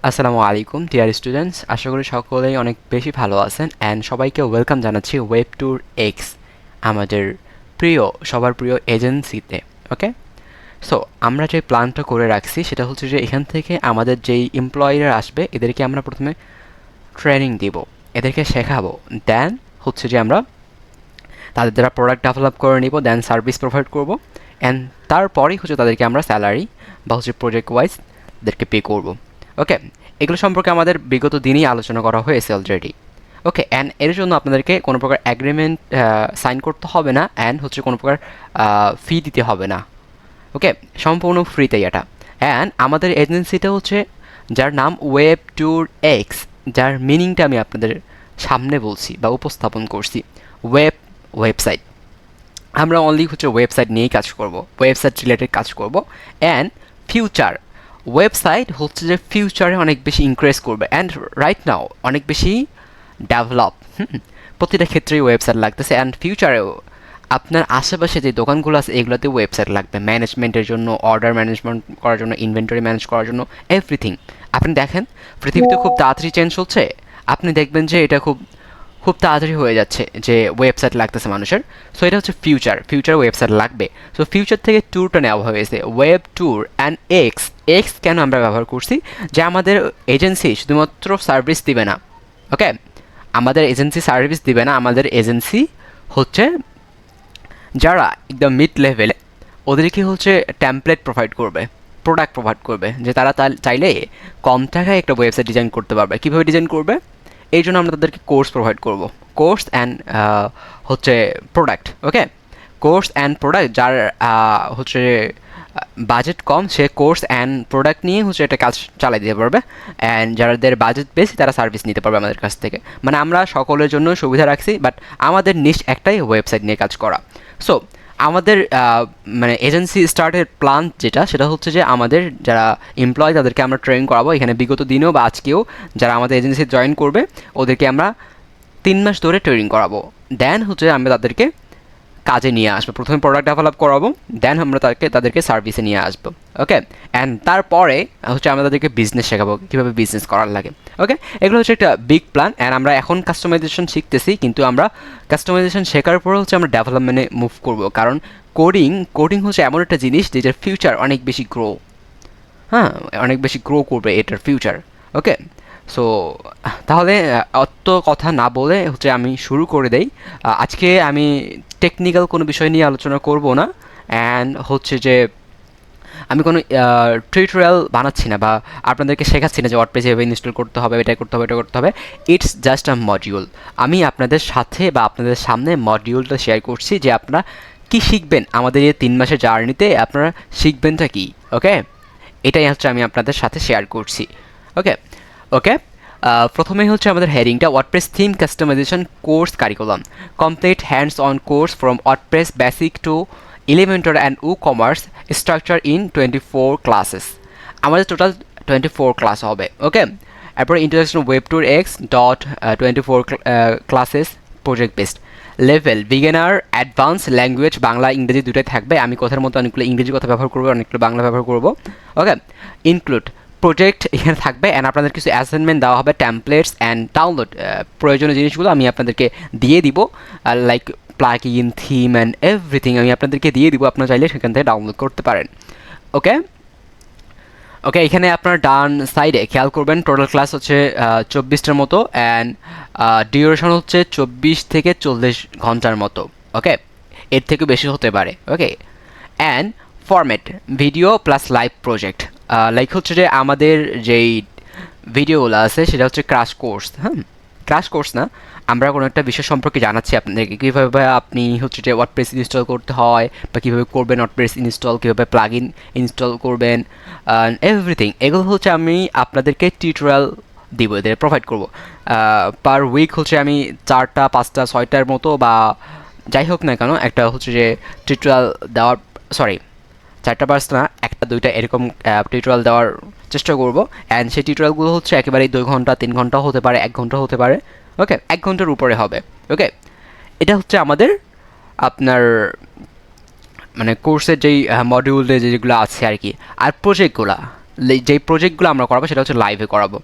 আসসালামু আলাইকুম dear students, আশা করি সকলেই অনেক বেশি ভালো আছেন অ্যান্ড সবাইকে ওয়েলকাম জানাচ্ছি ওয়েব ট্যুর এক্স, আমাদের প্রিয় সবার প্রিয় এজেন্সিতে। ওকে, সো আমরা যে প্ল্যানটা করে রাখছি সেটা হচ্ছে যে এখান থেকে আমাদের যেই এমপ্লয়িরা আসবে এদেরকে আমরা প্রথমে ট্রেনিং দিব, এদেরকে শেখাবো, দেন হচ্ছে যে আমরা তাদের দ্বারা প্রোডাক্ট ডেভেলপ করে নিব, দেন সার্ভিস প্রোভাইড করব অ্যান্ড তারপরেই হচ্ছে তাদেরকে আমরা স্যালারি বা হচ্ছে প্রজেক্ট ওয়াইজ তাদেরকে পে করব। ওকে, এগুলো সম্পর্কে আমাদের বিগত দিনই আলোচনা করা হয়েছে অলরেডি। ওকে, অ্যান্ড এর জন্য আপনাদেরকে কোনো প্রকার অ্যাগ্রিমেন্ট সাইন করতে হবে না অ্যান্ড হচ্ছে কোনো প্রকার ফি দিতে হবে না। ওকে, সম্পূর্ণ ফ্রিতেই এটা। অ্যান্ড আমাদের এজেন্সিটা হচ্ছে যার নাম ওয়েব ট্যুর এক্স, যার মিনিংটা আমি আপনাদের সামনে বলছি বা উপস্থাপন করছি। ওয়েবসাইট, আমরা অনলি হচ্ছে ওয়েবসাইট নিয়েই কাজ করব, ওয়েবসাইট রিলেটেড কাজ করব। অ্যান্ড ফিউচার, ওয়েবসাইট হচ্ছে যে ফিউচারে অনেক বেশি ইনক্রিজ করবে অ্যান্ড রাইট নাও অনেক বেশি ডেভেলপ, প্রতিটা ক্ষেত্রেই ওয়েবসাইট লাগতেছে অ্যান্ড ফিউচারেও আপনার আশেপাশে যে দোকানগুলো আছে এগুলোতে ওয়েবসাইট লাগবে ম্যানেজমেন্টের জন্য, অর্ডার ম্যানেজমেন্ট করার জন্য, ইনভেন্টরি ম্যানেজ করার জন্য, এভরিথিং। আপনি দেখেন পৃথিবীতে খুব তাড়াতাড়ি চেঞ্জ হচ্ছে, আপনি দেখবেন যে এটা খুব খুব তাড়াতাড়ি হয়ে যাচ্ছে যে ওয়েবসাইট লাগতেছে মানুষের। সো এটা হচ্ছে ফিউচার ওয়েবসাইট লাগবে। সো ফিউচার থেকে ট্যুরটা নেওয়া হয়েছে, web tour and x. X কেন আমরা ব্যবহার করছি, যে আমাদের এজেন্সি শুধুমাত্র সার্ভিস দিবে না। ওকে, আমাদের এজেন্সি সার্ভিস দিবে না, আমাদের এজেন্সি হচ্ছে যারা একদম মিড লেভেলে ওদেরকে হচ্ছে টেমপ্লেট প্রোভাইড করবে, প্রোডাক্ট প্রোভাইড করবে, যে তারা চাইলে কম টাকায় একটা ওয়েবসাইট ডিজাইন করতে পারবে। কীভাবে ডিজাইন করবে, এই জন্য আমরা তাদেরকে কোর্স প্রোভাইড করব, কোর্স অ্যান্ড হচ্ছে product. Okay, course and product, যার হচ্ছে budget com say course and product নিয়ে হচ্ছে একটা কাজ চালাই দিতে পারবে অ্যান্ড যাদের বাজেট বেশি তারা সার্ভিস নিতে পারবে আমাদের কাছ থেকে। মানে আমরা সকলের জন্য সুবিধা রাখছি, বাট আমাদের নিশ একটাই ওয়েবসাইট নিয়ে কাজ করা। সো আমাদের মানে এজেন্সি স্টার্টের প্ল্যান যেটা, সেটা হচ্ছে যে আমাদের যারা এমপ্লয় তাদেরকে আমরা ট্রেন করাবো। এখানে বিগত দিনেও বা আজকেও যারা আমাদের এজেন্সি জয়েন করবে ওদেরকে আমরা 3 মাস ধরে ট্রেনিং করাবো, দেন হচ্ছে আমরা তাদেরকে কাজে নিয়ে আসবো। প্রথমে প্রোডাক্ট ডেভেলপ করাবো, দেন আমরা তাদেরকে সার্ভিসে নিয়ে আসবো। ওকে, অ্যান্ড তারপরে হচ্ছে আমরা তাদেরকে বিজনেস শেখাবো, কীভাবে বিজনেস করার লাগে। ওকে, এগুলো হচ্ছে একটা বিগ প্ল্যান অ্যান্ড আমরা এখন কাস্টমাইজেশন শিখতেছি, কিন্তু আমরা কাস্টমাইজেশন শেখার পরে হচ্ছে আমরা ডেভেলপমেন্টে মুভ করবো, কারণ কোডিং হচ্ছে এমন একটা জিনিস যেটার ফিউচার অনেক বেশি গ্রো, হ্যাঁ অনেক বেশি গ্রো করবে এটার ফিউচার। ওকে, সো তাহলে অত কথা না বলে হচ্ছে আমি শুরু করে দেই। আজকে আমি টেকনিক্যাল কোনো বিষয় নিয়ে আলোচনা করব না অ্যান্ড হচ্ছে যে আমি কোনো টিউটোরিয়াল বানাচ্ছি না বা আপনাদেরকে শেখাচ্ছি না যে ওয়ার্ডপ্রেস এভাবে ইনস্টল করতে হবে, এটা করতে হবে, এটা করতে হবে। It's just a module. আমি আপনাদের সাথে বা আপনাদের সামনে মডিউলটা শেয়ার করছি যে আপনারা কী শিখবেন আমাদের এই 3 মাসের জার্নিতে, আপনারা শিখবেনটা কি। ওকে, এটাই হচ্ছে আমি আপনাদের সাথে শেয়ার করছি। ওকে ওকে প্রথমেই হচ্ছে আমাদের হেডিংটা WordPress theme customization course curriculum, complete hands on course from WordPress basic to Elementor and commerce structure in 24 classes. আমাদের টোটাল 24 ক্লাস হবে। ওকে, এরপর introduction web tour X dot 24 classes project based level beginner advance, language Bangla ইংরেজি দুটোই থাকবে। আমি কথার মতো অনেকগুলো ইংরেজি কথা ব্যবহার করবো, অনেকগুলো বাংলা ব্যবহার করবো। ওকে, ইনক্লুড প্রজেক্ট এখানে থাকবে অ্যান্ড আপনাদের কিছু অ্যাসাইনমেন্ট দেওয়া হবে, ট্যাম্পলেটস অ্যান্ড ডাউনলোড প্রয়োজনীয় জিনিসগুলো আমি আপনাদেরকে দিয়ে দিব, like plugin, theme and everything আমি আপনাদেরকে দিয়ে দিব, আপনারা চাইলে সেখান থেকে ডাউনলোড করতে পারেন। ওকে ওকে এখানে আপনার ডান সাইডে খেয়াল করবেন টোটাল ক্লাস হচ্ছে 24টার মতো অ্যান্ড ডিউরেশন হচ্ছে 24 থেকে 40 ঘন্টার মতো। ওকে, এর থেকে বেশি হতে পারে। Okay, and format video plus live project, like হচ্ছে যে আমাদের যেই ভিডিওগুলো আছে সেটা হচ্ছে ক্র্যাশ কোর্স। হ্যাঁ, ক্র্যাশ কোর্স না, আমরা কোনো একটা বিষয় সম্পর্কে জানাচ্ছি আপনাদেরকে, কীভাবে আপনি হচ্ছে যে ওয়ার্ডপ্রেস ইনস্টল করতে হয় বা কীভাবে করবেন ওয়ার্ডপ্রেস ইনস্টল, কীভাবে প্লাগইন ইনস্টল করবেন, এভরিথিং। এগুলো হচ্ছে আমি আপনাদেরকে টিউটোরিয়াল দিব, এদের প্রোভাইড করবো। পার উইক হচ্ছে আমি 4টা 5টা 6টার মতো বা যাই হোক না কেন একটা হচ্ছে যে টিউটোরিয়াল দেওয়ার, সরি 4টা 5টা না, 1টা 2টা এরকম টিউটোরিয়াল দেওয়ার চেষ্টা করবো। অ্যান্ড সেই টিউটোরিয়ালগুলো হচ্ছে একেবারেই 2 ঘন্টা 3 ঘন্টা হতে পারে, 1 ঘন্টা হতে পারে। ওকে, 1 ঘন্টার উপরে হবে। ওকে, এটা হচ্ছে আমাদের আপনার মানে কোর্সের যেই মডিউলে যেগুলো আছে আর কি। আর প্রজেক্টগুলো যেই প্রজেক্টগুলো আমরা করাবো সেটা হচ্ছে লাইভে করাবো।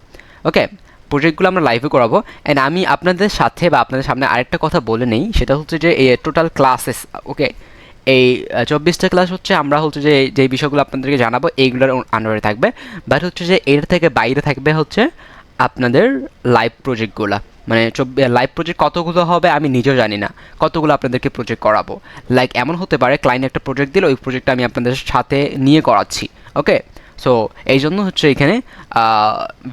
ওকে, প্রজেক্টগুলো আমরা লাইভে করাবো। অ্যান্ড আমি আপনাদের সাথে বা আপনাদের সামনে আরেকটা কথা বলে নেই, সেটা হচ্ছে যে এই টোটাল ক্লাসেস, ওকে, এই 24টা ক্লাস হচ্ছে আমরা হচ্ছে যে যেই বিষয়গুলো আপনাদেরকে জানাবো এইগুলোর আন্ডারে থাকবে। বাট হচ্ছে যে এর থেকে বাইরে থাকবে হচ্ছে আপনাদের লাইভ প্রজেক্টগুলো। মানে লাইভ প্রজেক্ট কতগুলো হবে আমি নিজেও জানি না, কতগুলো আপনাদেরকে প্রজেক্ট করাবো। লাইক এমন হতে পারে ক্লায়েন্ট একটা প্রজেক্ট দিল, ওই প্রজেক্টটা আমি আপনাদের সাথে নিয়ে করাচ্ছি। ওকে, সো এই জন্য হচ্ছে এখানে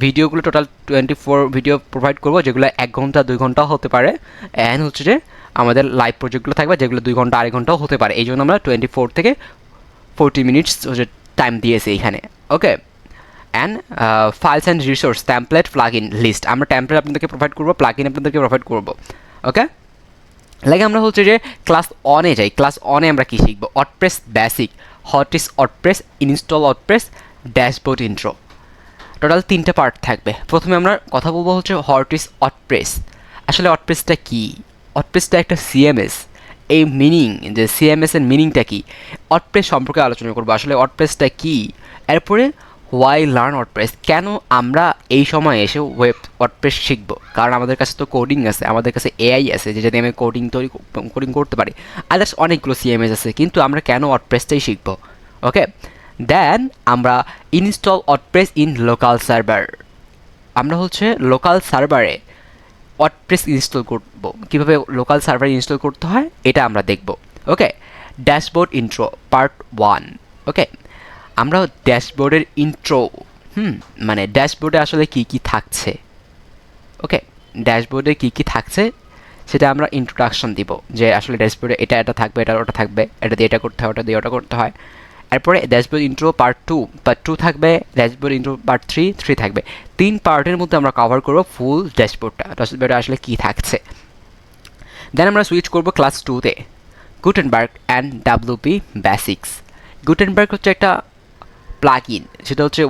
ভিডিওগুলো টোটাল 24 ভিডিও প্রোভাইড করবো, যেগুলো 1 ঘন্টা 2 ঘন্টাও হতে পারে। অ্যান্ড হচ্ছে যে আমাদের লাইভ প্রজেক্টগুলো থাকবে যেগুলো 2 ঘন্টা 2.5 ঘন্টাও হতে পারে। এই জন্য আমরা 24 থেকে 40 মিনিটস হচ্ছে টাইম দিয়েছি এখানে। Okay, and files and resource, template, plug in list, আমরা ট্যাম্পলেট আপনাদেরকে প্রোভাইড করবো, প্লাগ ইন আপনাদেরকে প্রোভাইড করবো। ওকে, লাইক আমরা হচ্ছে যে ক্লাস অনে যাই। ক্লাস অনে আমরা কী শিখবো? WordPress basic, what is WordPress, install WordPress, dashboard intro. Total 3টা পার্ট থাকবে। প্রথমে আমরা কথা বলবো হচ্ছে হোয়াট ইজ ওয়ার্ডপ্রেস। আসলে ওয়ার্ডপ্রেসটা কী? ওয়ার্ডপ্রেসটা একটা সিএমএস। এই মিনিং, যে সিএমএস এর মিনিংটা কী, ওয়ার্ডপ্রেস সম্পর্কে আলোচনা করবো। আসলে ওয়ার্ডপ্রেসটা কী, এরপরে ওয়াই লার্ন ওয়ার্ডপ্রেস, কেন আমরা এই সময় এসে ওয়ার্ডপ্রেস শিখবো? কারণ আমাদের কাছে তো কোডিং আছে, আমাদের কাছে এআই আছে, যে যদি আমি কোডিং করতে পারি। আদার্স অনেকগুলো সিএমএস আছে, কিন্তু আমরা কেন ওয়ার্ডপ্রেসটাই শিখবো? ওকে, দেন আমরা install WordPress in local server. আমরা হচ্ছে লোকাল সার্ভারে ওয়ার্ডপ্রেস ইনস্টল করব, কীভাবে লোকাল সার্ভার ইনস্টল করতে হয় এটা আমরা দেখব। ওকে, ড্যাশবোর্ড ইন্ট্রো পার্ট 1। ওকে, আমরা ড্যাশবোর্ডের ইন্ট্রো, মানে ড্যাশবোর্ডে আসলে কী কী থাকছে, ওকে, ড্যাশবোর্ডে কী কী থাকছে সেটা আমরা ইন্ট্রোডাকশন দিব, যে আসলে ড্যাশবোর্ডে এটা এটা থাকবে, এটা ওটা থাকবে, এটা দিয়ে এটা করতে হয়, ওটা দিয়ে ওটা করতে হয়। এরপরে ড্যাশবোর্ড ইন্ট্রো পার্ট 2 থাকবে, ড্যাশবোর্ড ইন্ট্রো পার্ট 3 থাকবে। 3 পার্টের মধ্যে আমরা কভার করবো ফুল ড্যাশবোর্ডে আসলে কী থাকছে। দেন আমরা সুইচ করবো ক্লাস 2-তে, Gutenberg and WP basics. Gutenberg হচ্ছে একটা প্লাগ ইন, সেটা হচ্ছে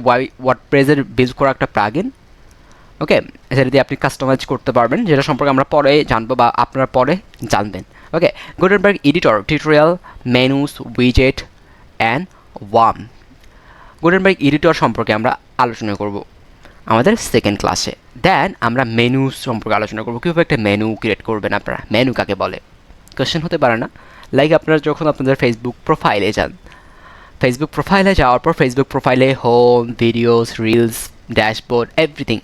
ওয়ার্ডপ্রেসের বিল্ড করা একটা প্লাগ ইন। ওকে, সেটা দিয়ে আপনি কাস্টমাইজ করতে পারবেন, যেটা সম্পর্কে আমরা পরে জানবো বা আপনারা পরে জানবেন। ওকে, Gutenberg editor, tutorial, menus, উইজেট and worm. Gutenberg editor সম্পর্কে আমরা আলোচনা করব আমাদের সেকেন্ড ক্লাসে। দেন আমরা মেনু সম্পর্কে আলোচনা করবো, কীভাবে একটা মেনু ক্রিয়েট করবেন আপনারা। মেনু কাকে বলে? কোয়েশ্চেন হতে পারে না? লাইক আপনারা যখন আপনাদের ফেসবুক প্রোফাইলে যান, ফেসবুক প্রোফাইলে যাওয়ার পর ফেসবুক প্রোফাইলে home, videos, reels, dashboard, everything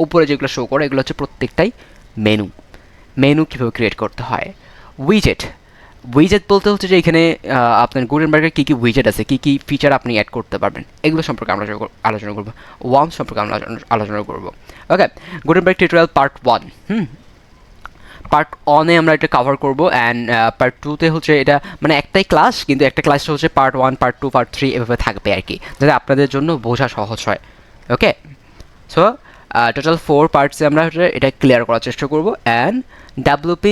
উপরে যেগুলো শো করে এগুলো হচ্ছে প্রত্যেকটাই মেনু। মেনু কীভাবে ক্রিয়েট করতে হয়। উইজেট বলতে হচ্ছে যে এখানে আপনার গুটেনবার্গের কী কী উইজেট আছে, কী কী ফিচার আপনি অ্যাড করতে পারবেন, এগুলো সম্পর্কে আমরা আলোচনা করবো। ওয়ার্ম সম্পর্কে আমরা আলোচনা করবো। ওকে, গুটেনবার্গ টিউটোরিয়াল পার্ট 1। পার্ট 1-এ আমরা এটা কভার করবো। অ্যান্ড পার্ট 2-তে হচ্ছে এটা মানে একটাই ক্লাস, কিন্তু একটা ক্লাসটা হচ্ছে পার্ট 1, পার্ট 2, পার্ট 3 এভাবে থাকবে আর কি, যাতে আপনাদের জন্য বোঝা সহজ হয়। ওকে, সো টোটাল 4 পার্টসে আমরা এটা ক্লিয়ার করার চেষ্টা করবো। অ্যান্ড ডাব্লিউপি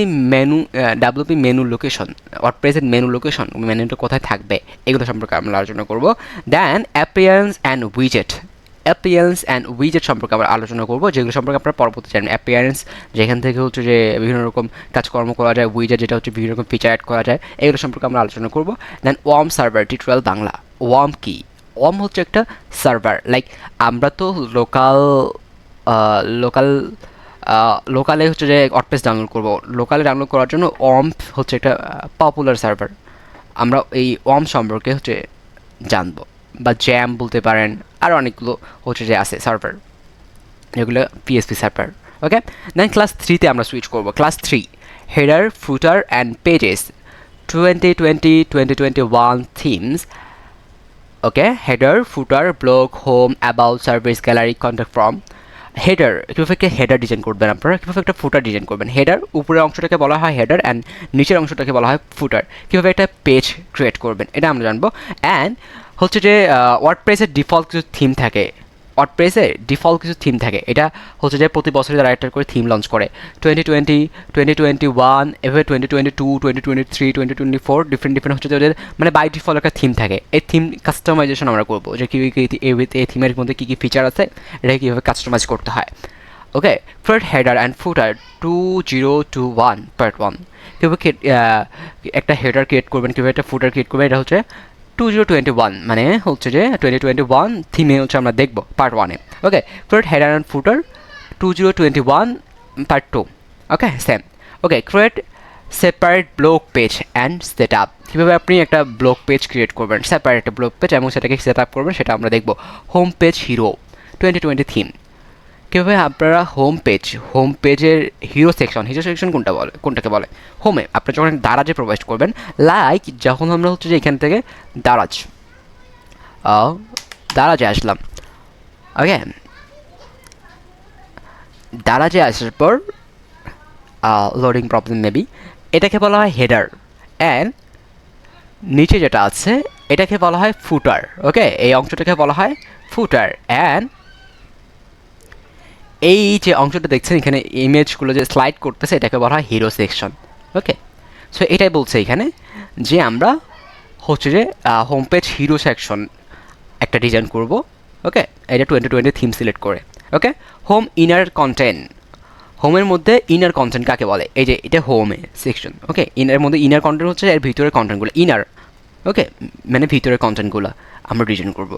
মেনু লোকেশন, ওয়ার্ডপ্রেসের মেনু লোকেশন, মেনুটা কোথায় থাকবে এগুলো সম্পর্কে আমরা আলোচনা করবো। দেন অ্যাপিয়ারেন্স অ্যান্ড উইজেট সম্পর্কে আমরা আলোচনা করবো, যেগুলো সম্পর্কে আপনারা পরবর্তী জানেন। অ্যাপিয়ারেন্স, যেখান থেকে হচ্ছে যে বিভিন্ন রকম কাজকর্ম করা যায়, উইজেট যেটা হচ্ছে বিভিন্ন রকম ফিচার অ্যাড করা যায়, এগুলো সম্পর্কে আমরা আলোচনা করবো। দেন worm server tutorial Bangla. Worm কি? ওয়ার্ম হচ্ছে একটা সার্ভার, লাইক আমরা তো লোকালে হচ্ছে যে ওয়ার্ডপ্রেস ডাউনলোড করবো। লোকালে ডাউনলোড করার জন্য ওয়ার্ম হচ্ছে একটা পপুলার সার্ভার। আমরা এই ওয়ার্ম সম্পর্কে হচ্ছে জানবো, বা জ্যাম বলতে পারেন, আর অনেকগুলো হচ্ছে যে আছে সার্ভার, যেগুলো পিএসপি সার্ভার। ওকে, দেন ক্লাস 3-তে আমরা সুইচ করবো। Class 3, header, footer and pages 2020-2021 themes. Okay, header, footer, blog, home, about, service, gallery, contact form. Header, কীভাবে একটা হেডার ডিজাইন করবেন আপনারা, কীভাবে একটা ফুটার ডিজাইন করবেন। হেডার, উপরের অংশটাকে বলা হয় হেডার, অ্যান্ড নিচের অংশটাকে বলা হয় ফুটার। কীভাবে একটা পেজ ক্রিয়েট করবেন এটা আমরা জানবো। অ্যান্ড হচ্ছে যে ওয়ার্ডপ্রেসের ডিফল্ট কিছু থিম থাকে, এটা হচ্ছে যে প্রতি বছরে তারা একটা করে থিম লঞ্চ করে। 2020, 2021, এভাবে 2022, 2023, 2024 ডিফারেন্ট হচ্ছে যে ওদের মানে বাই ডিফল্ট একটা থিম থাকে। এই থিম কাস্টমাইজেশন আমরা করবো, যে এই থিমের মধ্যে কী কী ফিচার আছে, এটাকে কীভাবে কাস্টমাইজ করতে হয়। Okay, for header and footer 2021 part 1, কীভাবে একটা হেডার ক্রিয়েট করবেন, কীভাবে একটা ফুটার ক্রিয়েট করবেন, এটা হচ্ছে 2021 মানে হচ্ছে যে 2021 থিমে হচ্ছে আমরা দেখবো পার্ট 1-এ। Okay, create header and footer 2021 part 2। Okay, same. Okay, create separate blog page and set up. কীভাবে আপনি একটা ব্লগ পেজ ক্রিয়েট করবেন, সেপারেট একটা ব্লগ পেজ এবং সেটাকে সেট আপ করবেন, সেটা আমরা দেখব। Home page hero 2020 theme. কীভাবে আপনারা হোম পেজের হিরো সেকশন কোনটাকে বলে? হোমে আপনি যখন দারাজে প্রবেশ করবেন, লাইক যখন আমরা হচ্ছে যে এখান থেকে দারাজে আসলাম। ওকে, দারাজে আসার পর লোডিং প্রবলেম মেবি, এটাকে বলা হয় হেডার, অ্যান্ড নিচে যেটা আছে এটাকে বলা হয় ফুটার। ওকে, এই অংশটাকে বলা হয় ফুটার, অ্যান্ড এই যে অংশটা দেখছেন এখানে ইমেজগুলো যে স্লাইড করতেছে এটাকে বলা হয় হিরো সেকশন। ওকে, সো এটাই বলছে এখানে যে আমরা হচ্ছে যে হোম পেজ হিরো সেকশন একটা ডিজাইন করব। ওকে, এটা 2020 থিম সিলেক্ট করে। ওকে, হোম ইনার কন্টেন্ট, হোমের মধ্যে ইনার কন্টেন্ট কাকে বলে? এই যে এটা হোমে সেকশন। ওকে, ইনারের মধ্যে ইনার কন্টেন্ট হচ্ছে এর ভিতরের কন্টেন্টগুলো ইনার। ওকে, মানে ভিতরের কন্টেন্টগুলো আমরা ডিজাইন করব।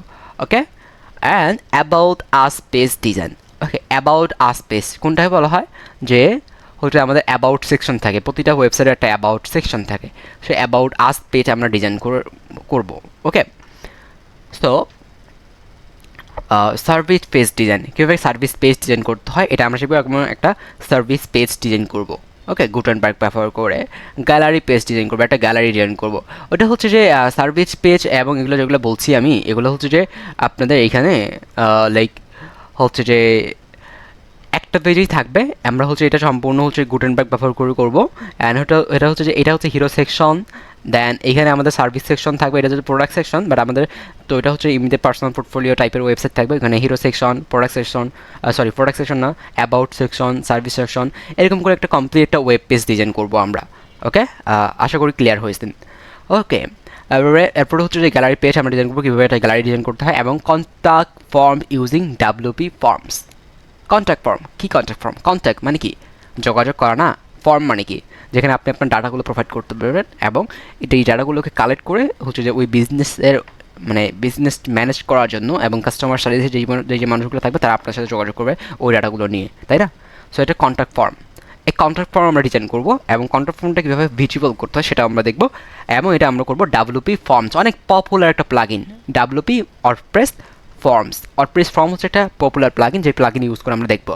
Okay, and about us page design. Okay, about us page কোনটাকে বলা হয়? যে হচ্ছে আমাদের অ্যাবাউট সেকশন থাকে, প্রতিটা ওয়েবসাইটে একটা অ্যাবাউট সেকশন থাকে, সে অ্যাবাউট আস পেজ আমরা ডিজাইন করব। ওকে, সো সার্ভিস পেজ ডিজাইন, কীভাবে সার্ভিস পেজ ডিজাইন করতে হয় এটা আমরা শিখবো। এখন একটা সার্ভিস পেজ ডিজাইন করব। ওকে, গুটেনবার্গ ব্যবহার করে গ্যালারি পেজ ডিজাইন করবো, একটা গ্যালারি ডিজাইন করব। ওটা হচ্ছে যে সার্ভিস পেজ এবং এগুলো যেগুলো বলছি আমি, এগুলো হচ্ছে যে আপনাদের এইখানে লাইক হচ্ছে যে একটা পেজেই থাকবে। আমরা হচ্ছে এটা সম্পূর্ণ হচ্ছে গুটেনবার্গ ব্যবহার করে করবো। অ্যান্ড এটা হচ্ছে যে এটা হচ্ছে হিরো সেকশন, দেন এখানে আমাদের সার্ভিস সেকশন থাকবে, এটা হচ্ছে প্রোডাক্ট সেকশন, বাট আমাদের তো এটা হচ্ছে এমনিতে পার্সোনাল পোর্টফোলিও টাইপের ওয়েবসাইট থাকবে। এখানে হিরো সেকশন, প্রোডাক্ট সেকশন না, অ্যাবাউট সেকশন, সার্ভিস সেকশন, এরকম করে একটা কমপ্লিট একটা ওয়েব পেজ ডিজাইন করবো আমরা। ওকে, আশা করি ক্লিয়ার হয়েছেন। ওকে, এরপরে হচ্ছে যে গ্যালারি পেজ আমরা ডিজাইন করবো, কীভাবে একটা গ্যালারি ডিজাইন করতে হয়, এবং contact form using WP forms. Contact form কি? কন্ট্যাক্ট ফর্ম, কন্ট্যাক্ট মানে কি? যোগাযোগ করা না। ফর্ম মানে কি? যেখানে আপনি আপনার ডাটাগুলো প্রোভাইড করতে পারবেন এবং এই ডাটাগুলোকে কালেক্ট করে হচ্ছে যে ওই বিজনেসের মানে বিজনেস ম্যানেজ করার জন্য এবং কাস্টমার সার্ভিসে যে মানুষগুলো থাকবে তারা আপনার সাথে যোগাযোগ করবে ওই ডাটাগুলো নিয়ে, তাই না? সো এটা কন্ট্যাক্ট ফর্ম। এই কন্ট্যাক্ট ফর্ম আমরা ডিজাইন করবো এবং কন্ট্যাক্ট ফর্মটা কীভাবে ভিজিবল করতে হয় সেটা আমরা দেখবো। এবং এটা আমরা করবো WP ফর্মস, অনেক পপুলার একটা plugin WP WordPress forms. WordPress form হচ্ছে একটা পপুলার প্লাগইন, যে প্লাগইন ইউজ করে আমরা দেখবো।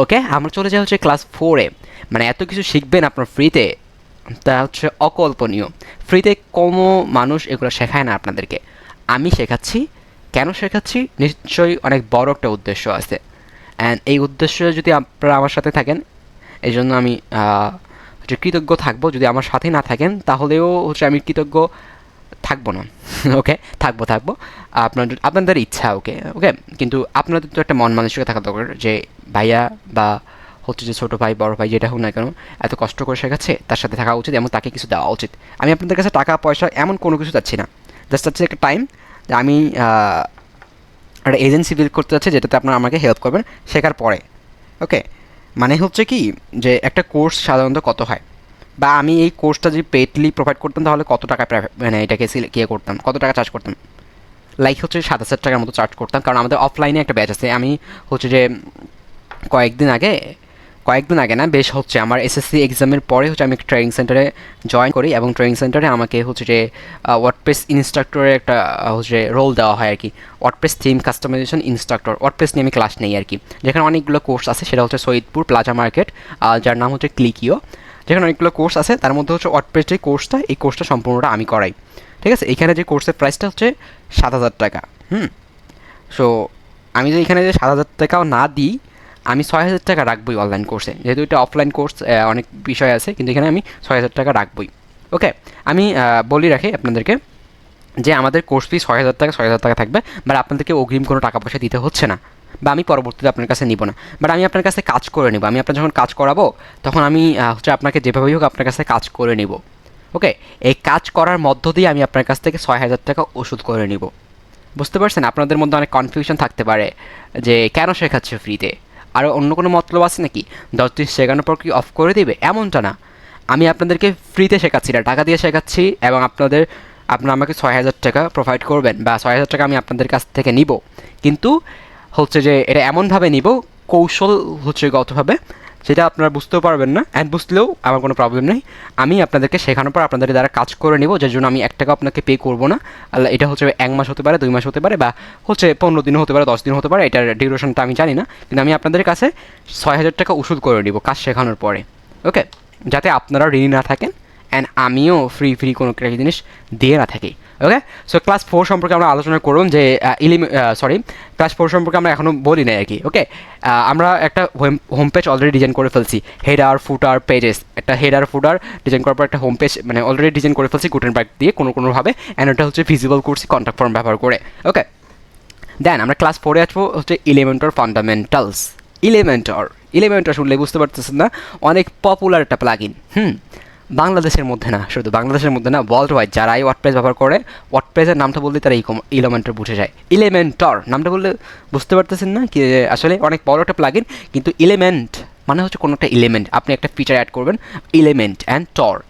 ওকে, আমরা চলে যাই হচ্ছে ক্লাস 4-এ। মানে এত কিছু শিখবেন আপনার ফ্রিতে, তা হচ্ছে অকল্পনীয়। ফ্রিতে কোনো মানুষ এগুলো শেখায় না আপনাদেরকে, আমি শেখাচ্ছি। কেন শেখাচ্ছি? নিশ্চয়ই অনেক বড় একটা উদ্দেশ্য আছে, অ্যান্ড এই উদ্দেশ্য যদি আপনারা আমার সাথে থাকেন, এই জন্য আমি হচ্ছে কৃতজ্ঞ থাকবো। যদি আমার সাথে না থাকেন তাহলেও হচ্ছে আমি কৃতজ্ঞ থাকবো না। ওকে, থাকবো আপনাদের ইচ্ছা। ওকে, কিন্তু আপনাদের তো একটা মন মানসিকতা থাকা দরকার যে ভাইয়া বা হচ্ছে যে ছোটো ভাই বড় ভাই যেটা হোক না কেন এত কষ্ট করে শেখাচ্ছে, তার সাথে থাকা উচিত এবং তাকে কিছু দেওয়া উচিত। আমি আপনাদের কাছে টাকা পয়সা এমন কোনো কিছু চাচ্ছি না, জাস্ট চাচ্ছি একটা টাইম, যে আমি একটা এজেন্সি বিল্ড করতে চাচ্ছি যেটাতে আপনারা আমাকে হেল্প করবেন শেখার পরে। ওকে, মানে হচ্ছে কি যে একটা কোর্স সাধারণত কত হয়, বা আমি এই কোর্সটা যদি পেডলি প্রোভাইড করতাম তাহলে কত টাকা মানে এটাকে করতাম, কত টাকা চার্জ করতাম? লাইক হচ্ছে 7,000 টাকার মতো চার্জ করতাম, কারণ আমাদের অফলাইনে একটা ব্যাচ আছে। আমি হচ্ছে যে কয়েকদিন আগে না, বেশ হচ্ছে আমার SSC এক্সামের পরে হচ্ছে আমি একটা ট্রেনিং সেন্টারে জয়েন করি, এবং ট্রেনিং সেন্টারে আমাকে হচ্ছে যে ওয়ার্ডপ্রেস ইনস্ট্রাক্টরের একটা হচ্ছে রোল দেওয়া হয় আর কি। WordPress theme customisation instructor, WordPress নিয়ে আমি ক্লাস নেই আর কি। যেখানে অনেকগুলো কোর্স আছে, সেটা হচ্ছে সৈয়দপুর প্লাজা মার্কেট, যার নাম হচ্ছে ক্লিকিও। যেখানে অনেকগুলো কোর্স আছে, তার মধ্যে হচ্ছে ওয়ার্ডপ্রেস যে কোর্সটা, এই কোর্সটা সম্পূর্ণটা আমি করাই। ঠিক আছে, এখানে যে কোর্সের প্রাইসটা হচ্ছে 7,000 টাকা। সো আমি যদি এখানে যে 7,000 টাকাও না দিই, আমি 6,000 টাকা রাখবই অনলাইন কোর্সে, যেহেতু এটা অফলাইন কোর্স, অনেক বিষয় আছে, কিন্তু এখানে আমি 6,000 টাকা রাখবই। ওকে, আমি বলি রাখি আপনাদেরকে যে আমাদের কোর্স ফি 6,000 টাকা থাকবে, বাট আপনাদেরকে অগ্রিম কোনো টাকা পয়সা দিতে হচ্ছে না, বা আমি পরবর্তীতে আপনার কাছে নিব না, বাট আমি আপনার কাছে কাজ করে নেব। আমি আপনার যখন কাজ করাবো তখন আমি হচ্ছে আপনাকে যেভাবেই হোক আপনার কাছে কাজ করে নেব। ওকে, এই কাজ করার মধ্য দিয়ে আমি আপনার কাছ থেকে 6,000 টাকা ওষুধ করে নিব। বুঝতে পারছেন? আপনাদের মধ্যে অনেক কনফিউশন থাকতে পারে যে কেন শেখাচ্ছে ফ্রিতে, আরও অন্য কোনো মতলব আছে নাকি? 10 দিন শেখানোর পর কি অফ করে দিবে? এমনটা না, আমি আপনাদেরকে ফ্রিতে শেখাচ্ছি না, টাকা দিয়ে শেখাচ্ছি, এবং আপনাদের আপনারা আমাকে 6,000 টাকা প্রোভাইড করবেন বা 6,000 টাকা আমি আপনাদের কাছ থেকে নিব, কিন্তু হচ্ছে যে এটা এমনভাবে নিব কৌশল হচ্ছে গতভাবে, সেটা আপনারা বুঝতেও পারবেন না, অ্যান্ড বুঝলেও আমার কোনো প্রবলেম নেই। আমি আপনাদেরকে শেখানোর পর আপনাদের দ্বারা কাজ করে নিব, যার জন্য আমি 1 টাকা আপনাকে পে করবো না। এটা হচ্ছে 1 মাস হতে পারে, 2 মাস হতে পারে, বা হচ্ছে 15 দিন হতে পারে, 10 দিন হতে পারে, এটার ডিউরেশনটা আমি জানি না, কিন্তু আমি আপনাদের কাছে 6,000 টাকা উসুল করে নিব কাজ শেখানোর পরে। ওকে, যাতে আপনারাও ঋণী না থাকেন অ্যান্ড আমিও ফ্রি কোনো একটা জিনিস দিয়ে না থাকি। ওকে, সো ক্লাস 4 সম্পর্কে আমরা আলোচনা করুন যে ক্লাস 4 সম্পর্কে আমরা এখনও বলি নাই আর কি। ওকে, আমরা একটা হোম পেজ অলরেডি ডিজাইন করে ফেলছি, হেডার ফুটার পেজেস, একটা হেডার ফুটার ডিজাইন করার পর একটা হোম পেজ মানে অলরেডি ডিজাইন করে ফেলছি গুটেনবার্গ দিয়ে কোনোভাবে, অ্যান্ড ওটা হচ্ছে ভিজিবল করছি কন্ট্যাক্ট ফর্ম ব্যবহার করে। ওকে, দেন আমরা ক্লাস 4-এ আসবো হচ্ছে ইলেমেন্টর ফান্ডামেন্টালস। ইলেমেন্টর শুনলে বুঝতে পারতেছেন না, অনেক পপুলার একটা প্লাগইন। বাংলাদেশের মধ্যে না, শুধু বাংলাদেশের মধ্যে না, ওয়ার্ল্ড ওয়াইড যারাই ওয়ার্ডপ্রেস ব্যবহার করে, ওয়ার্ডপ্রেসের নামটা বললে তারা ইলেমেন্টর বুঝে যায়। ইলেমেন্টর নামটা বললে বুঝতে পারতেছেন না কি আসলে অনেক বড় একটা প্লাগইন, কিন্তু ইলেমেন্ট মানে হচ্ছে কোনো একটা এলিমেন্ট, আপনি একটা ফিচার অ্যাড করবেন, ইলেমেন্ট অ্যান্ড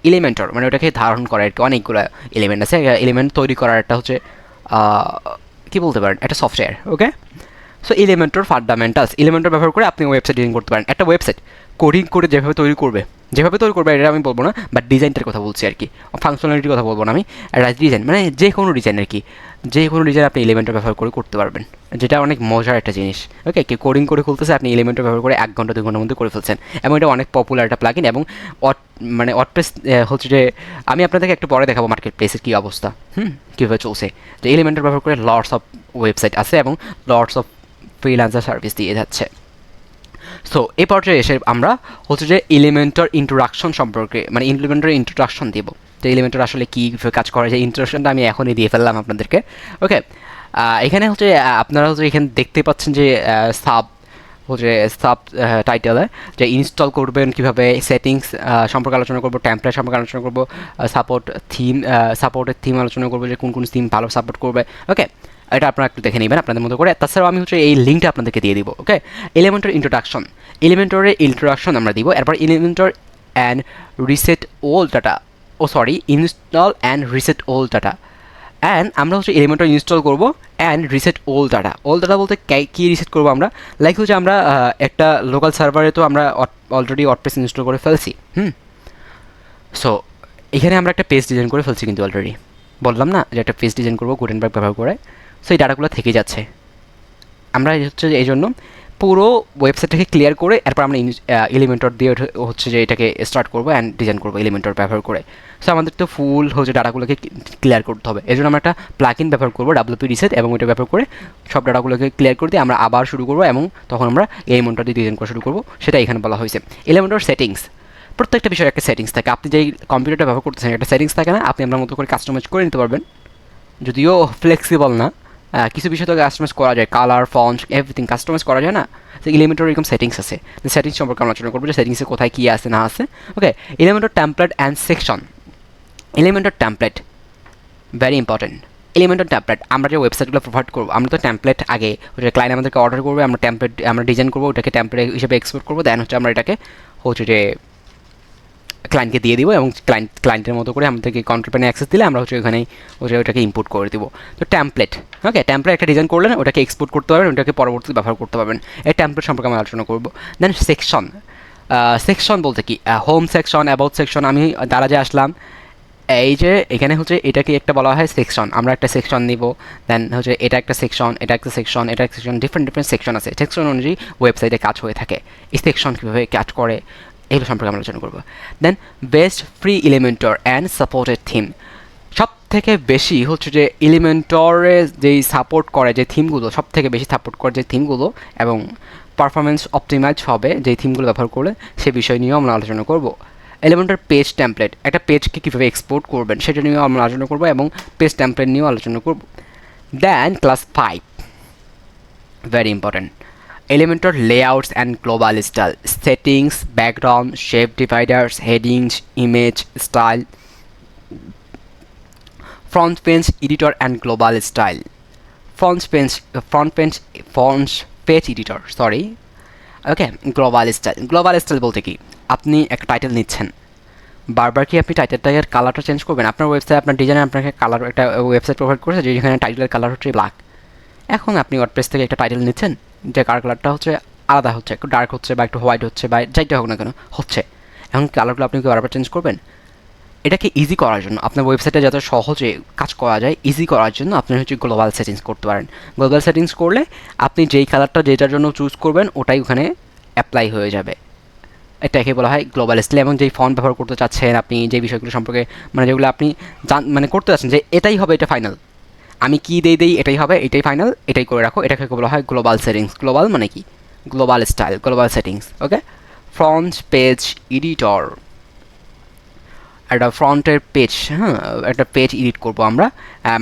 ইলেমেন্টর মানে ওটাকে ধারণ করা আর কি, অনেকগুলো এলিমেন্ট আছে, এলিমেন্ট তৈরি করার একটা হচ্ছে কী বলতে পারেন, একটা সফটওয়্যার। ওকে, সো ইলেমেন্টর ফান্ডামেন্টালস, ইলেমেন্টর ব্যবহার করে আপনি ওয়েবসাইট ডিজাইন করতে পারেন। একটা ওয়েবসাইট কোডিং করে যেভাবে তৈরি করবে এটা আমি বলবো না, বাট ডিজাইনটার কথা বলছি আর কি, ফাংশনালিটির কথা বলবো না আমি। ডিজাইন মানে যে কোনো ডিজাইন আর কি, যে কোনো ডিজাইন আপনি এলিমেন্টর ব্যবহার করে করতে পারবেন, যেটা অনেক মজার একটা জিনিস। ওকে, কি কোডিং করে খুলতেছে, আপনি এলিমেন্টর ব্যবহার করে 1 ঘন্টা 2 ঘন্টার মধ্যে করে ফেলছেন, এবং এটা অনেক পপুলার একটা প্লাগইন। এবং ওয়ার্ডপ্রেস হচ্ছে যে আমি আপনাদেরকে একটু পরে দেখাবো মার্কেট প্লেসের কী অবস্থা, কীভাবে চলছে, যে এলিমেন্টর ব্যবহার করে লটস অফ ওয়েবসাইট আছে এবং লটস অফ ফ্রিল্যান্সার সার্ভিস দিয়ে যাচ্ছে। সো এই পর্যায়ে এসে আমরা হচ্ছে যে এলিমেন্টর ইন্ট্রোডাকশন সম্পর্কে মানে এলিমেন্টর ইন্ট্রোডাকশন দিব, যে এলিমেন্টর আসলে কীভাবে কাজ করে, যে ইন্ট্রোডাকশনটা আমি এখনই দিয়ে ফেললাম আপনাদেরকে। ওকে, এখানে হচ্ছে আপনারা হচ্ছে এখানে দেখতে পাচ্ছেন যে সাব টাইটেলে যে ইনস্টল করবেন কীভাবে, সেটিংস সম্পর্কে আলোচনা করবো, টেমপ্লেট সম্পর্কে আলোচনা করবো, সাপোর্টের থিম আলোচনা করবো, যে কোন থিম ভালো সাপোর্ট করবে। ওকে, এটা আপনারা একটু দেখে নেবেন আপনাদের মতো করে। তাছাড়াও আমি হচ্ছে এই লিঙ্কটা আপনাদেরকে দিয়ে দিব। ওকে, এলিমেন্টর ইন্ট্রোডাকশন আমরা দিব, এরপর Elementor and reset old data, install and reset old data, and আমরা হচ্ছে এলিমেন্টর ইনস্টল করবো অ্যান্ড রিসেট ওল্ড ডাটা বলতে কী রিসেট করবো আমরা, লাইক হচ্ছে আমরা একটা লোকাল সার্ভারে তো আমরা অলরেডি ওয়ার্ডপ্রেস ইনস্টল করে ফেলছি। সো এখানে আমরা একটা পেজ ডিজাইন করে ফেলছি, কিন্তু অলরেডি বললাম না যে একটা পেজ ডিজাইন করবো গুটেনবার্গ ব্যবহার করে। সো এই ডাটাগুলো থেকে যাচ্ছে, আমরা হচ্ছে যে এই জন্য পুরো ওয়েবসাইটটাকে ক্লিয়ার করে এরপর আমরা এলিমেন্টর দিয়ে হচ্ছে যে এটাকে স্টার্ট করবো অ্যান্ড ডিজাইন করবো এলিমেন্টর ব্যবহার করে। সো আমাদের তো ফুল হচ্ছে ডাটাগুলোকে ক্লিয়ার করতে হবে, এই জন্য আমরা একটা প্লাগইন ব্যবহার করবো WP রিসেট, এবং ওইটা ব্যবহার করে সব ডাটাগুলোকে ক্লিয়ার করে দিয়ে আমরা আবার শুরু করবো, এবং তখন আমরা এলিমেন্টর দিয়ে ডিজাইন করা শুরু করবো, সেটা এখানে বলা হয়েছে। এলিমেন্টর সেটিংস, প্রত্যেকটা বিষয়ের একটা সেটিংস থাকে, আপনি যেই কম্পিউটারটা ব্যবহার করতেছেন একটা সেটিংস থাকে না, আপনি আপনার মতো করে কাস্টমাইজ করে নিতে পারবেন, যদিও ফ্লেক্সিবল না, কিছু বিষয় তো কাস্টমাইজ করা যায়, কালার ফন্ট এভরিথিং কাস্টমাইজ করা যায় না। তো এলিমেন্টর এরকম সেটিংস আছে, সেটিংস সম্পর্কে আমরা আলোচনা করবো যে সেটিংসে কোথায় কী আছে না আছে। Okay, Elementor template and section, Elementor template very important. Elementor template আমরা যে ওয়েবসাইটগুলো প্রোভাইড করবো, আমরা তো টেমপ্লেট আগে ওটা ক্লায়েন্ট আমাদেরকে অর্ডার করবে, আমরা টেমপ্লেট আমরা ডিজাইন করবো, ওটাকে টেমপ্লেট হিসেবে এক্সপোর্ট করবো, দেন হচ্ছে আমরা এটাকে হচ্ছে যে ক্লায়েন্টকে দিয়ে দিব, এবং ক্লায়েন্টের মতো করে আমাদেরকে কন্ট্রোল প্যানে অ্যাক্সেস দিলে আমরা হচ্ছে ওখানেই ওটাকে ইম্পোর্ট করে দিব। তো টেমপ্লেট, ওকে, টেমপ্লেট একটা ডিজাইন করলেন, ওটাকে এক্সপোর্ট করতে পারবেন, ওটাকে পরবর্তীতে ব্যবহার করতে পারবেন। এই টেমপ্লেট সম্পর্কে আমরা আলোচনা করবো। দেন সেকশন বলতে কি, হোম সেকশন, অ্যাবাউট সেকশন, আমি দারাজে আসলাম, এই যে এখানে হচ্ছে এটাকে একটা বলা হয় সেকশন, আমরা একটা সেকশন নিব, দেন হচ্ছে এটা একটা সেকশন, এটা একটা সেকশন, এটা একটা সেকশন, ডিফারেন্ট সেকশন আছে, সেকশন অনুযায়ী ওয়েবসাইটে কাজ হয়ে থাকে, এই সেকশন কীভাবে কাজ করে এগুলো সম্পর্কে আমরা আলোচনা করবো। Then best free Elementor and supported theme, সব থেকে বেশি হচ্ছে যে এলিমেন্টরে যেই সাপোর্ট করে যে থিমগুলো, সব থেকে বেশি সাপোর্ট করে যে থিমগুলো এবং পারফরমেন্স অপটিমাইজ হবে যেই থিমগুলো ব্যবহার করলে, সে বিষয় নিয়েও আমরা আলোচনা করবো। এলিমেন্টর পেজ টেমপ্লেট, একটা পেজকে কীভাবে এক্সপোর্ট করবেন সেটা নিয়েও আমরা আলোচনা করবো, এবং পেজ টেমপ্লেট নিয়েও আলোচনা করবো। Then class 5 very important, Elementor layouts and global style, settings, background, shape dividers, headings, image, style, front page editor and global style, front page editor, okay, global style বলতে কি, আপনি একটা টাইটেল নিচ্ছেন, বারবার কি আপনি টাইটেলের কালারটা চেঞ্জ করবেন? আপনার ওয়েবসাইট, আপনার ডিজাইনার আপনাকে কালার, একটা ওয়েবসাইট প্রোভাইড করেছে যেখানে টাইটেলের কালার হচ্ছে ব্ল্যাক। এখন আপনি ওয়ার্ডপ্রেস থেকে একটা টাইটেল নিচ্ছেন, যে কালারটা হচ্ছে আলাদা হচ্ছে, একটু ডার্ক হচ্ছে বা একটু হোয়াইট হচ্ছে বা যাইতে হোক না কেন হচ্ছে, এখন কালারগুলো আপনি কি বারবার চেঞ্জ করবেন? এটাকে ইজি করার জন্য, আপনার ওয়েবসাইটে যাতে সহজে কাজ করা যায়, ইজি করার জন্য আপনি হচ্ছে গ্লোবাল সেটিংস করতে পারেন। গ্লোবাল সেটিংস করলে আপনি যেই কালারটা যেটার জন্য চুজ করবেন ওটাই ওখানে অ্যাপ্লাই হয়ে যাবে। এটাকে বলা হয় গ্লোবাল স্টাইল। এবং যেই ফন্ট ব্যবহার করতে চাচ্ছেন আপনি, যে বিষয়গুলো সম্পর্কে মানে যেগুলো আপনি মানে করতে চাচ্ছেন যে এটাই হবে, এটা ফাইনাল, আমি কি দেই এটাই হবে, এটাই ফাইনাল, এটাই করে রাখো, এটাকে বলা হয় গ্লোবাল সেটিংস। গ্লোবাল মানে কি? Global style, global settings. Okay, front page editor, একটা ফ্রন্টের পেজ, হ্যাঁ, একটা পেজ এডিট করবো আমরা,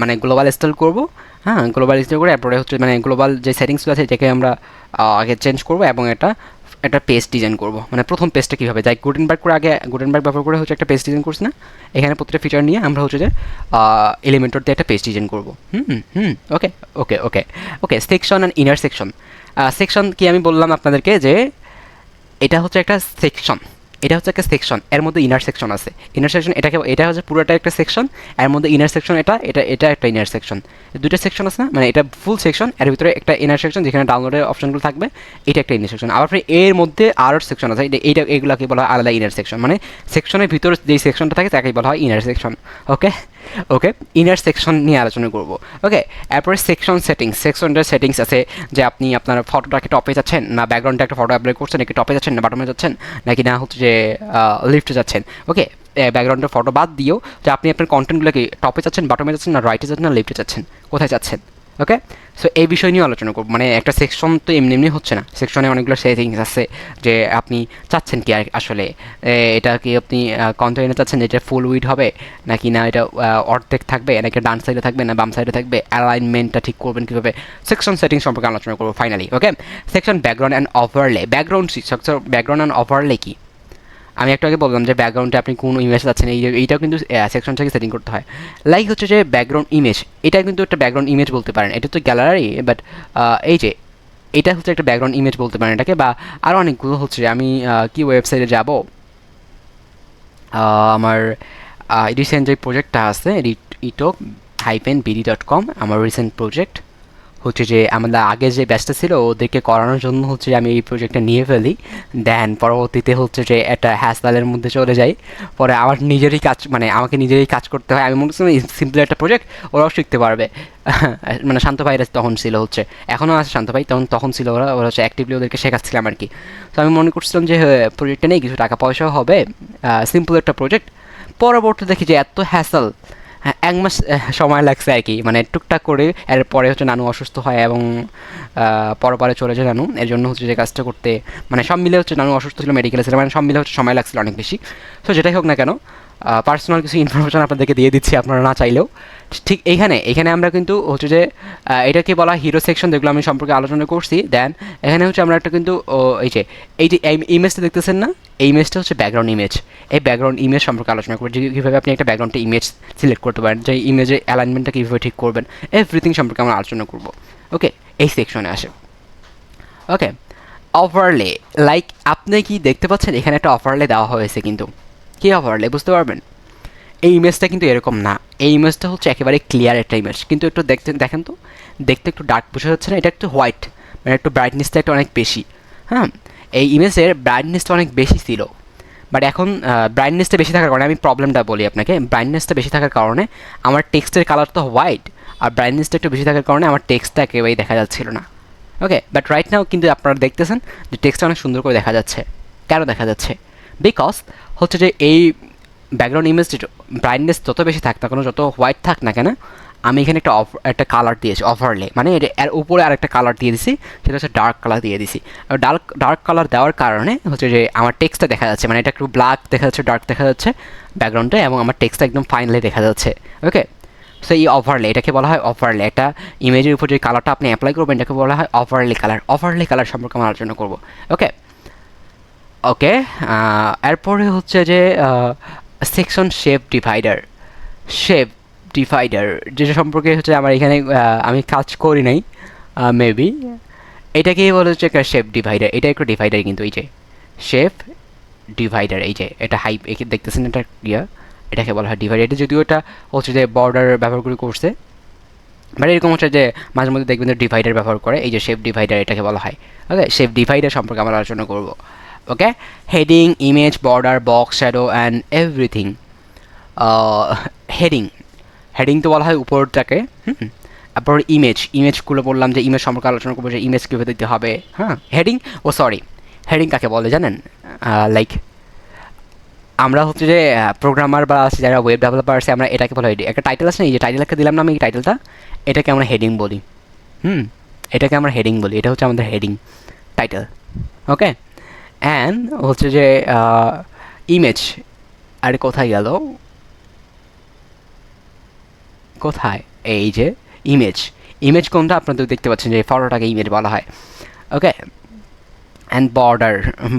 মানে গ্লোবাল স্টাইল করবো। হ্যাঁ, গ্লোবাল স্টাইল করে এরপরে হচ্ছে মানে গ্লোবাল যে সেটিংসগুলো আছে এটাকে আমরা আগে চেঞ্জ করবো এবং একটা পেজ ডিজাইন করবো। মানে প্রথম পেজটা কীভাবে যাই, গুটেনবার্গ করে আগে গুটেনবার্গ ব্যবহার করে হচ্ছে একটা পেজ ডিজাইন করছি না, এখানে প্রত্যেকটা ফিচার নিয়ে আমরা হচ্ছে যে এলিমেন্টর দিয়ে একটা পেজ ডিজাইন করবো। Okay okay okay okay section and inner section. Section কি আমি বললাম আপনাদেরকে যে এটা হচ্ছে একটা সেকশন, এটা হচ্ছে একটা সেকশন, এর মধ্যে ইনার সেকশন আছে। ইনার সেকশন এটাকে, এটা হচ্ছে পুরোটা একটা সেকশন, এর মধ্যে ইনার সেকশন এটা এটা এটা একটা ইনার সেকশন, দুটো সেকশন আছে না, মানে এটা ফুল সেকশন, এর ভিতরে একটা ইনার সেকশন যেখানে ডাউনলোডের অপশনগুলো থাকবে, এটা একটা ইনার সেকশন। আবার এর মধ্যে আরও সেকশন আছে, এইটা এগুলোকে বলা হয় আলাদা ইনার সেকশন। মানে সেকশনের ভিতরে যেই সেকশনটা থাকে তাকেই বলা হয় ইনার সেকশন। ওকে ওকে, ইনার সেকশন নিয়ে আলোচনা করব। ওকে, এরপরে সেকশন সেটিংস। সেকশনটার সেটিংস আছে যে আপনি আপনার ফটোটাকে টপে যাচ্ছেন না, ব্যাকগ্রাউন্ডে একটা ফটো অ্যাপ্লাই করছেন, নাকি টপে যাচ্ছেন না বাটমে যাচ্ছেন, নাকি না হচ্ছে যে লিফটে যাচ্ছেন। ওকে, ব্যাকগ্রাউন্ডের ফটো বাদ দিয়েও যে আপনি আপনার কন্টেন্টগুলোকে টপে যাচ্ছেন, বাটমে যাচ্ছেন, না রাইটে যাচ্ছেন, না লিফটে যাচ্ছেন, কোথায় যাচ্ছেন। ওকে, সো এই বিষয় নিয়ে আলোচনা করব। মানে একটা সেকশন তো এমনি হচ্ছে না, সেকশনে অনেকগুলো সেটিংস আছে যে আপনি চাচ্ছেন কি আসলে, এটা কি আপনি কন্টেন্টে চাচ্ছেন এটা ফুল উইড হবে, নাকি না এটা অর্ধেক থাকবে, নাকি ডান সাইডে থাকবে না বাম সাইডে থাকবে, অ্যালাইনমেন্টটা ঠিক করবেন কীভাবে, সেকশন সেটিংস সম্পর্কে আলোচনা করবো finally. Okay, section background and overlay. Background background and overlay কি? আমি একটু আগে বললাম যে ব্যাকগ্রাউন্ডে আপনি কোন ইমেজ চাচ্ছেন, এইটাও কিন্তু সেকশন থেকে সেটিং করতে হয়। লাইক হচ্ছে যে ব্যাকগ্রাউন্ড ইমেজ, এটা কিন্তু একটা ব্যাকগ্রাউন্ড ইমেজ বলতে পারেন, এটা তো গ্যালারি, বাট এই যে এটা হচ্ছে একটা ব্যাকগ্রাউন্ড ইমেজ বলতে পারেন এটাকে। বা আরও অনেকগুলো হচ্ছে, আমি কি ওয়েবসাইটে যাব, আমার রিসেন্ট যে প্রজেক্টটা আছে itok-bd.com, আমার রিসেন্ট প্রজেক্ট হচ্ছে যে আমাদের আগে যে ব্যাচটা ছিল ওদেরকে করানোর জন্য হচ্ছে আমি এই প্রজেক্টটা নিয়ে ফেলি, দেন পরবর্তীতে হচ্ছে যে একটা হ্যাসেলের মধ্যে চলে যাই, পরে আমার নিজেরই কাজ, মানে আমাকে নিজেরই কাজ করতে হয়। আমি মনে করছিলাম সিম্পল একটা প্রজেক্ট, ওরাও শিখতে পারবে। মানে শান্ত ভাইরা তখন ছিল হচ্ছে, এখনও আছে শান্ত ভাই, তখন ছিল ওরা হচ্ছে অ্যাক্টিভলি ওদেরকে শেখাচ্ছিলাম আর কি। তো আমি মনে করছিলাম যে প্রজেক্টটা নেই, কিছু টাকা পয়সাও হবে, সিম্পল একটা প্রজেক্ট। পরবর্তী দেখি যে এত হ্যাসেল, হ্যাঁ 1 মাস সময় লাগছে আর কি, মানে টুকটাক করে। এরপরে হচ্ছে নানু অসুস্থ হয় এবং পরে চলে যায় নানু, এর জন্য হচ্ছে যে কাজটা করতে, মানে সব মিলে হচ্ছে নানু অসুস্থ ছিল, মেডিকেলে ছিল, মানে সব মিলে হচ্ছে সময় লাগছিল অনেক বেশি। তো যেটাই হোক না কেন, পার্সোনাল কিছু ইনফরমেশন আপনাদেরকে দিয়ে দিচ্ছি আপনারা না চাইলেও। ঠিক এখানে আমরা কিন্তু হচ্ছে যে এটাকে বলা হিরো সেকশন, যেগুলো আমি সম্পর্কে আলোচনা করছি। দেন এখানে হচ্ছে আমরা একটা কিন্তু এই যে ইমেজটা দেখতেছেন না, এই ইমেজটা হচ্ছে ব্যাকগ্রাউন্ড ইমেজ। এই ব্যাকগ্রাউন্ড ইমেজ সম্পর্কে আলোচনা করবো, যে কীভাবে আপনি একটা ব্যাকগ্রাউন্ডে ইমেজ সিলেক্ট করতে পারেন, যে ইমেজের অ্যালাইনমেন্টটা কীভাবে ঠিক করবেন, এভরিথিং সম্পর্কে আমরা আলোচনা করবো। ওকে, এই সেকশনে আসে। ওকে, ওভারলে। লাইক আপনি কি দেখতে পাচ্ছেন এখানে একটা ওভারলে দেওয়া হয়েছে, কিন্তু কী ওভারলে বুঝতে পারবেন। এই ইমেজটা কিন্তু এরকম না, এই ইমেজটা হচ্ছে একেবারে ক্লিয়ার একটা ইমেজ, কিন্তু একটু দেখেন তো, দেখতে একটু ডার্ক বোঝা যাচ্ছে না, এটা একটু হোয়াইট, মানে একটু ব্রাইটনেসটা একটু অনেক বেশি। হ্যাঁ, এই ইমেজের ব্রাইটনেসটা অনেক বেশি ছিল, বাট এখন ব্রাইটনেসটা বেশি থাকার কারণে, আমি প্রবলেমটা বলি আপনাকে, ব্রাইটনেসটা বেশি থাকার কারণে আমার টেক্সটের কালার তো হোয়াইট, আর ব্রাইটনেসটা একটু বেশি থাকার কারণে আমার টেক্সটটা একেবারেই দেখা যাচ্ছিল না। ওকে, বাট রাইট নাও কিন্তু আপনারা দেখতেছেন যে টেক্সটটা অনেক সুন্দর করে দেখা যাচ্ছে। কেন দেখা যাচ্ছে? বিকজ হচ্ছে যে এই ব্যাকগ্রাউন্ড ইমেজটি ব্রাইটনেস যত বেশি থাক না কেন, যত হোয়াইট থাক না কেন, আমি এখানে একটা কালার দিয়েছি, ওভারলে, মানে এর উপরে আরেকটা কালার দিয়ে দিছি, সেটা হচ্ছে ডার্ক কালার দিয়ে দিছি। আর ডার্ক কালার দেওয়ার কারণে হচ্ছে যে আমার টেক্সটটা দেখা যাচ্ছে, মানে এটা একটু ব্ল্যাক দেখা যাচ্ছে, ডার্ক দেখা যাচ্ছে ব্যাকগ্রাউন্ডে, এবং আমার টেক্সটটা একদম ফাইনালি দেখা যাচ্ছে। ওকে, সো এই ওভারলে, এটাকে বলা হয় ওভারলে। একটা ইমেজের উপর যে কালারটা আপনি অ্যাপ্লাই করবেন এটাকে বলা হয় ওভারলে কালার। ওভারলে কালার সম্পর্কে আমরা আলোচনা করবো। ওকে ওকে, এরপরে হচ্ছে যে সেকশন শেপ ডিভাইডার, যেটা সম্পর্কে হচ্ছে আমার এখানে আমি কাজ করি নাই মেবি, এটাকেই বলা হচ্ছে একটা শেপ ডিভাইডার। এটা একটা ডিভাইডার, কিন্তু এই যে শেপ ডিভাইডার, এই যে এটা হাইপ দেখতেছেন, এটা এটাকে বলা হয় ডিভাইডার। এটা যদিও এটা হচ্ছে যে বর্ডার ব্যবহার করে করছে, মানে এরকম হচ্ছে যে মাঝে মধ্যে দেখবেন যে ডিভাইডার ব্যবহার করে, এই যে শেপ ডিভাইডার এটাকে বলা হয়। ওকে, শেপ ডিভাইডার সম্পর্কে আমরা আলোচনা করব। Okay, heading, image, border, box, shadow and everything. Heading, heading তো বলা হয় উপরটাকে। তারপর ইমেজগুলো বললাম যে ইমেজ সম্পর্কে আলোচনা করবো, যে ইমেজ কীভাবে দিতে হবে। হ্যাঁ, হেডিং, ও সরি, হেডিং কাকে বলে জানেন? লাইক আমরা হচ্ছে যে প্রোগ্রামার বা যারা ওয়েব ডেভেলপার আছে, আমরা এটাকে বলা হয়, একটা টাইটেল আছে না, এই যে টাইটেল একটা দিলাম না আমি, এই টাইটেলটা, এটাকে আমরা হেডিং বলি। এটাকে আমরা হেডিং বলি, এটা হচ্ছে আমাদের হেডিং টাইটেল। ওকে, অ্যান্ড হচ্ছে যে ইমেজ, আরে কোথায় গেল, কোথায়, এই যে ইমেজ, ইমেজ কোনটা আপনাদের দেখতে পাচ্ছেন যে ফটোটাকে ইমেজ বলা হয়। ওকে, অ্যান্ড বর্ডার,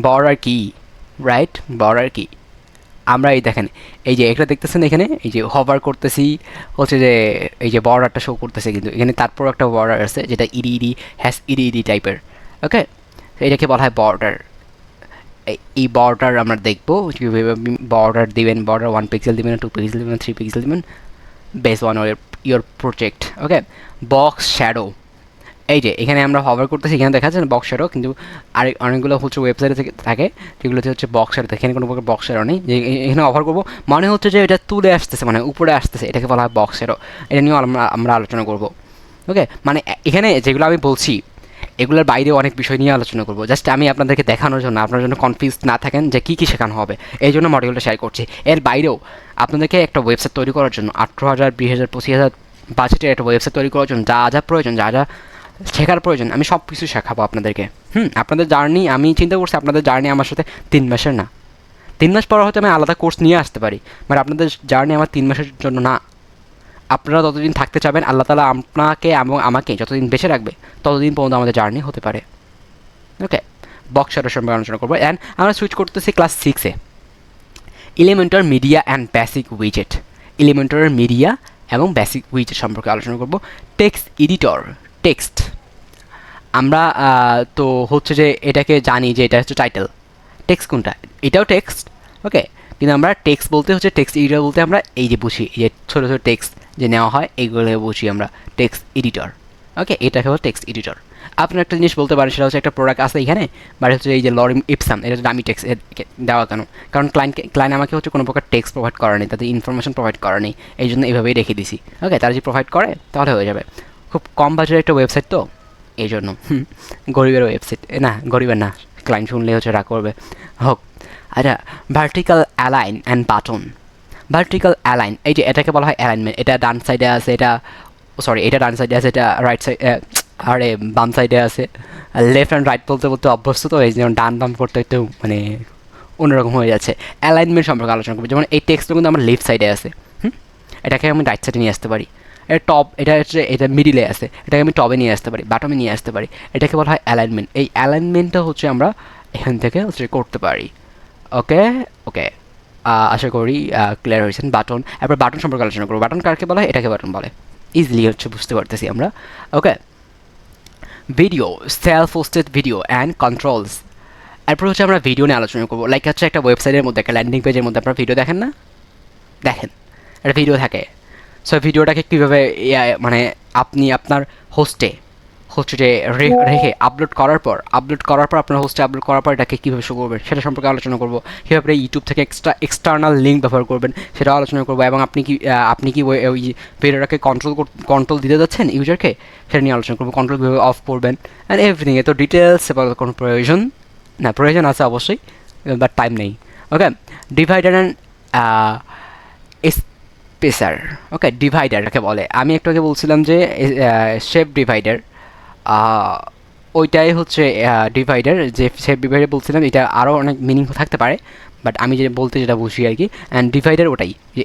বর্ডার কি, রাইট, বর্ডার কি, আমরা এই দেখেন এই যে এটা দেখতেছেন এখানে, এই যে হভার করতেছি হচ্ছে যে এই যে বর্ডারটা শো করতেছে, কিন্তু এখানে তারপর একটা বর্ডার আছে যেটা ইডি ইডি টাইপের। ওকে, এটাকে বলা হয় বর্ডার। এই বর্ডার আমরা দেখবো কীভাবে বর্ডার দিবেন, বর্ডার 1 পিক্সেল দিবেন, 2 পিক্সেল দিবেন, 3 পিক্সেল দিবেন, base on your project. Okay, box shadow, এই যে এখানে আমরা হভার করতেছি, এখানে দেখা যাচ্ছে বক্স শ্যাডো, কিন্তু অনেকগুলো হচ্ছে ওয়েবসাইটে থেকে থাকে যেগুলোতে হচ্ছে বক্স শ্যাডো, এখানে কোনো প্রকার বক্স শ্যাডো নেই। যে এখানে হভার করবো মানে হচ্ছে যে এটা তুলে আসতেছে, মানে উপরে আসতেছে, এটাকে বলা হয় বক্স শ্যাডো। এটা নিয়েও আমরা আলোচনা করবো। ওকে, মানে এখানে যেগুলো আমি বলছি এগুলোর বাইরে অনেক বিষয় নিয়ে আলোচনা করবো, জাস্ট আমি আপনাদেরকে দেখানোর জন্য, আপনার জন্য কনফিউজ না থাকেন যে কী কী শেখানো হবে, এই জন্য মডিউলটা শেয়ার করছি। এর বাইরেও আপনাদেরকে একটা ওয়েবসাইট তৈরি করার জন্য 18,000, 20,000, 25,000 বাজেটের একটা ওয়েবসাইট তৈরি করার জন্য যা যা প্রয়োজন, যা যা শেখার প্রয়োজন, আমি সব কিছু শেখাবো আপনাদেরকে। আপনাদের জার্নি, আমি চিন্তা করছি আপনাদের জার্নি আমার সাথে 3 মাসের না, 3 মাস পর হয়তো আমি আলাদা কোর্স নিয়ে আসতে পারি, বাট আপনাদের জার্নি আমার 3 মাসের জন্য না। আপনারা যতদিন থাকতে চাবেন, আল্লাহ তাআলা আপনাকে এবং আমাকে যতদিন বেঁচে রাখবে ততদিন পর্যন্ত আমাদের জার্নি হতে পারে। ওকে, বক্স শ্যাডো সম্পর্কে আলোচনা করবো। অ্যান্ড আমরা সুইচ করতেছি ক্লাস 6-এ, এলিমেন্টর, মিডিয়া অ্যান্ড বেসিক উইজেট। এলিমেন্টরের মিডিয়া এবং বেসিক উইজেট সম্পর্কে আলোচনা করবো। টেক্সট এডিটর, টেক্সট, আমরা তো হচ্ছে যে এটাকে জানি যে এটা হচ্ছে টাইটেল। টেক্সট কোনটা, এটাও টেক্সট। ওকে, কিন্তু আমরা টেক্সট বলতে হচ্ছে, টেক্সট এডিটর বলতে আমরা এই যে বুঝি, এই যে ছোটো ছোটো টেক্সট যে নেওয়া হয় এইগুলো বুঝি আমরা টেক্সট এডিটর। ওকে, এটাকে হলো টেক্সট এডিটর। আপনার একটা জিনিস বলতে পারেন, সেটা হচ্ছে একটা প্রোডাক্ট আছে এখানে, বাট হচ্ছে এই যে লরিম ইপসাম, এটা হচ্ছে দামি টেক্সট দেওয়া কেন, কারণ ক্লায়েন্ট আমাকে হচ্ছে কোনো প্রকার টেক্সট প্রোভাইড করা নেই, তাদের ইনফরমেশন প্রোভাইড করা নেই, এই জন্য এইভাবেই রেখে দিছি। ওকে, তারা যদি প্রোভাইড করে তাহলে হয়ে যাবে। খুব কম বাজেটের একটা ওয়েবসাইট তো এই জন্য, গরিবের ওয়েবসাইট না, গরিবের না, ক্লায়েন্ট শুনলে হচ্ছে রাগ করবে। হোক, আচ্ছা, vertical align and button. Vertical align, এই যে এটাকে বলা হয় অ্যালাইনমেন্ট, এটা ডান সাইডে আছে, এটা সরি এটা ডান সাইডে আছে, এটা রাইট সাইড, আরে বাম সাইডে আছে। লেফট অ্যান্ড রাইট বলতে বলতে অভ্যস্ত তো, এই যেমন ডান বাম করতে একটু মানে অন্যরকম হয়ে যাচ্ছে। অ্যালাইনমেন্ট সম্পর্কে আলোচনা করবো, যেমন এই টেক্সটটা কিন্তু আমার লেফট সাইডে আছে, এটাকে আমি রাইট সাইডে নিয়ে আসতে পারি। এটা টপ, এটা হচ্ছে এটা মিডিলে আছে, এটাকে আমি টপে নিয়ে আসতে পারি, বাটমে নিয়ে আসতে পারি, এটাকে বলা হয় অ্যালাইনমেন্ট। এই অ্যালাইনমেন্টটা হচ্ছে আমরা এখান থেকে হচ্ছে করতে পারি। ওকে ওকে, আশা করি ক্লিয়ার হয়েছেন। বাটন, এরপর বাটন সম্পর্কে আলোচনা করবো। বাটন কাকে বলা হয়, এটাকে বাটন বলে, ইজিলি হচ্ছে বুঝতে পারতেছি আমরা। Okay, video, self hosted video and controls. এরপর হচ্ছে আমরা ভিডিও নিয়ে আলোচনা করবো। লাইক হচ্ছে একটা ওয়েবসাইটের মধ্যে, একটা ল্যান্ডিং পেজের মধ্যে আপনারা ভিডিও দেখেন না, দেখেন একটা ভিডিও থাকে। সো ভিডিওটাকে কীভাবে মানে আপনি আপনার হোস্টে হচ্ছে যে রেখে আপলোড করার পর আপনার হোস্টে আপলোড করার পর এটাকে কীভাবে শো করবেন সেটা সম্পর্কে আলোচনা করবো। কীভাবে ইউটিউব থেকে এক্সটার্নাল লিঙ্ক ব্যবহার করবেন সেটাও আলোচনা করবো। এবং আপনি কি ওই ভিডিওটাকে কন্ট্রোল দিতে যাচ্ছেন ইউজারকে, সেটা নিয়ে আলোচনা করবো। কন্ট্রোল কীভাবে অফ করবেন অ্যান্ড এভরিথিং। এত ডিটেলস এবার কোনো প্রয়োজন না, প্রয়োজন আছে অবশ্যই, বাট টাইম নেই। ওকে, ডিভাইডার অ্যান্ড স্পেসার। ওকে, ডিভাইডারকে বলে, আমি একটু আগে বলছিলাম যে শেপ ডিভাইডার, ওইটাই হচ্ছে ডিভাইডার। যে শেপ ডিভাইডার বলছিলাম, এটা আরও অনেক মিনিং থাকতে পারে, বাট আমি বলতে যেটা বুঝি আর কি। অ্যান্ড ডিভাইডার ওটাই, যে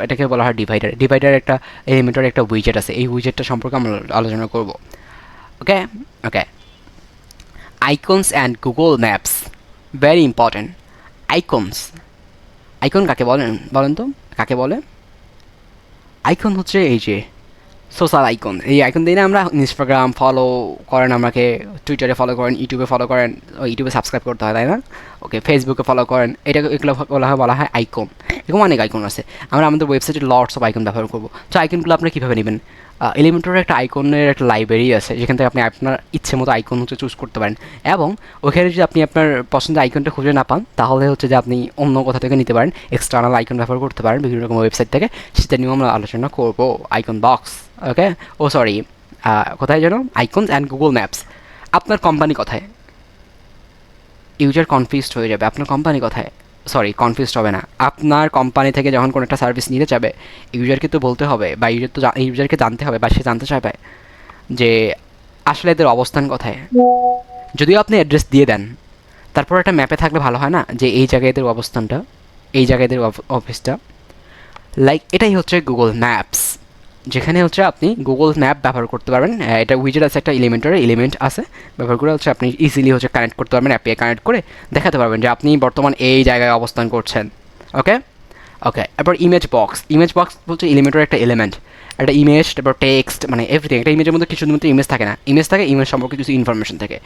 এটাকে বলা হয় ডিভাইডার। ডিভাইডার একটা এলিমেন্টের একটা উইজেট আছে, এই উইজেটটা সম্পর্কে আমরা আলোচনা করব। Okay okay, icons and Google maps, very important. Icons, icon কাকে বলেন তো, কাকে বলে? আইকন হচ্ছে এই যে সোশ্যাল আইকন, এই আইকন দিয়ে না আমরা ইনস্টাগ্রাম ফলো করেন, আমাকে টুইটারে ফলো করেন, ইউটিউবে ফলো করেন, ইউটিউবে সাবস্ক্রাইব করতে হয় তাই না? ওকে, ফেসবুকে ফলো করেন, এটা এগুলো বলা হয় আইকন। এরকম অনেক আইকন আছে। আমরা আমাদের ওয়েবসাইটে লটস অফ আইকন ব্যবহার করবো। তো আইকনগুলো আপনারা কীভাবে নেবেন? এলিমেন্টরের একটা আইকনের একটা লাইব্রেরি আছে, যেখান থেকে আপনি আপনার ইচ্ছে মতো আইকন চুজ করতে পারেন, এবং ওখানে যদি আপনি আপনার পছন্দের আইকনটা খুঁজে না পান, তাহলে হচ্ছে যে আপনি অন্য কোথা থেকে নিতে পারেন, এক্সটার্নাল আইকন ব্যবহার করতে পারেন বিভিন্ন রকম ওয়েবসাইট থেকে। সেটা নিয়েও আমরা আলোচনা করবো। আইকন বক্স, ওকে, ও সরি, কোথায় যেন, আইকনস অ্যান্ড গুগল ম্যাপস। আপনার কোম্পানি কোথায়? ইউজার কনফিউজড হয়ে যাবে, আপনার কোম্পানি কোথায়। সরি, কনফিউজড হবে না, আপনার কোম্পানি থেকে যখন কোনো একটা সার্ভিস নিতে যাবে, ইউজারকে তো বলতে হবে, বা ইউজারকে জানতে হবে, বা সে জানতে চাইবে যে আসলে এদের অবস্থান কোথায়। যদিও আপনি অ্যাড্রেস দিয়ে দেন, তারপর একটা ম্যাপে থাকলে ভালো হয় না, যে এই জায়গায় এদের অবস্থানটা, এই জায়গায় এদের অফিসটা। লাইক এটাই হচ্ছে গুগল ম্যাপস, যেখানে হচ্ছে আপনি গুগল ম্যাপ ব্যবহার করতে পারবেন। এটা উইজেট আছে, একটা এলিমেন্ট আছে, ব্যবহার করে হচ্ছে আপনি ইজিলি হচ্ছে কানেক্ট করতে পারবেন, অ্যাপে কানেক্ট করে দেখাতে পারবেন যে আপনি বর্তমান এই জায়গায় অবস্থান করছেন। ওকে ওকে এরপর ইমেজ বক্স বলছে এলিমেন্টের একটা এলিমেন্ট, একটা ইমেজ, তারপর টেক্সট, মানে এভরিথিং। একটা ইমেজের মধ্যে শুধুমাত্র ইমেজ থাকে না, ইমেজ থাকে, ইমেজ সম্পর্কে কিছু ইনফরমেশন থাকে,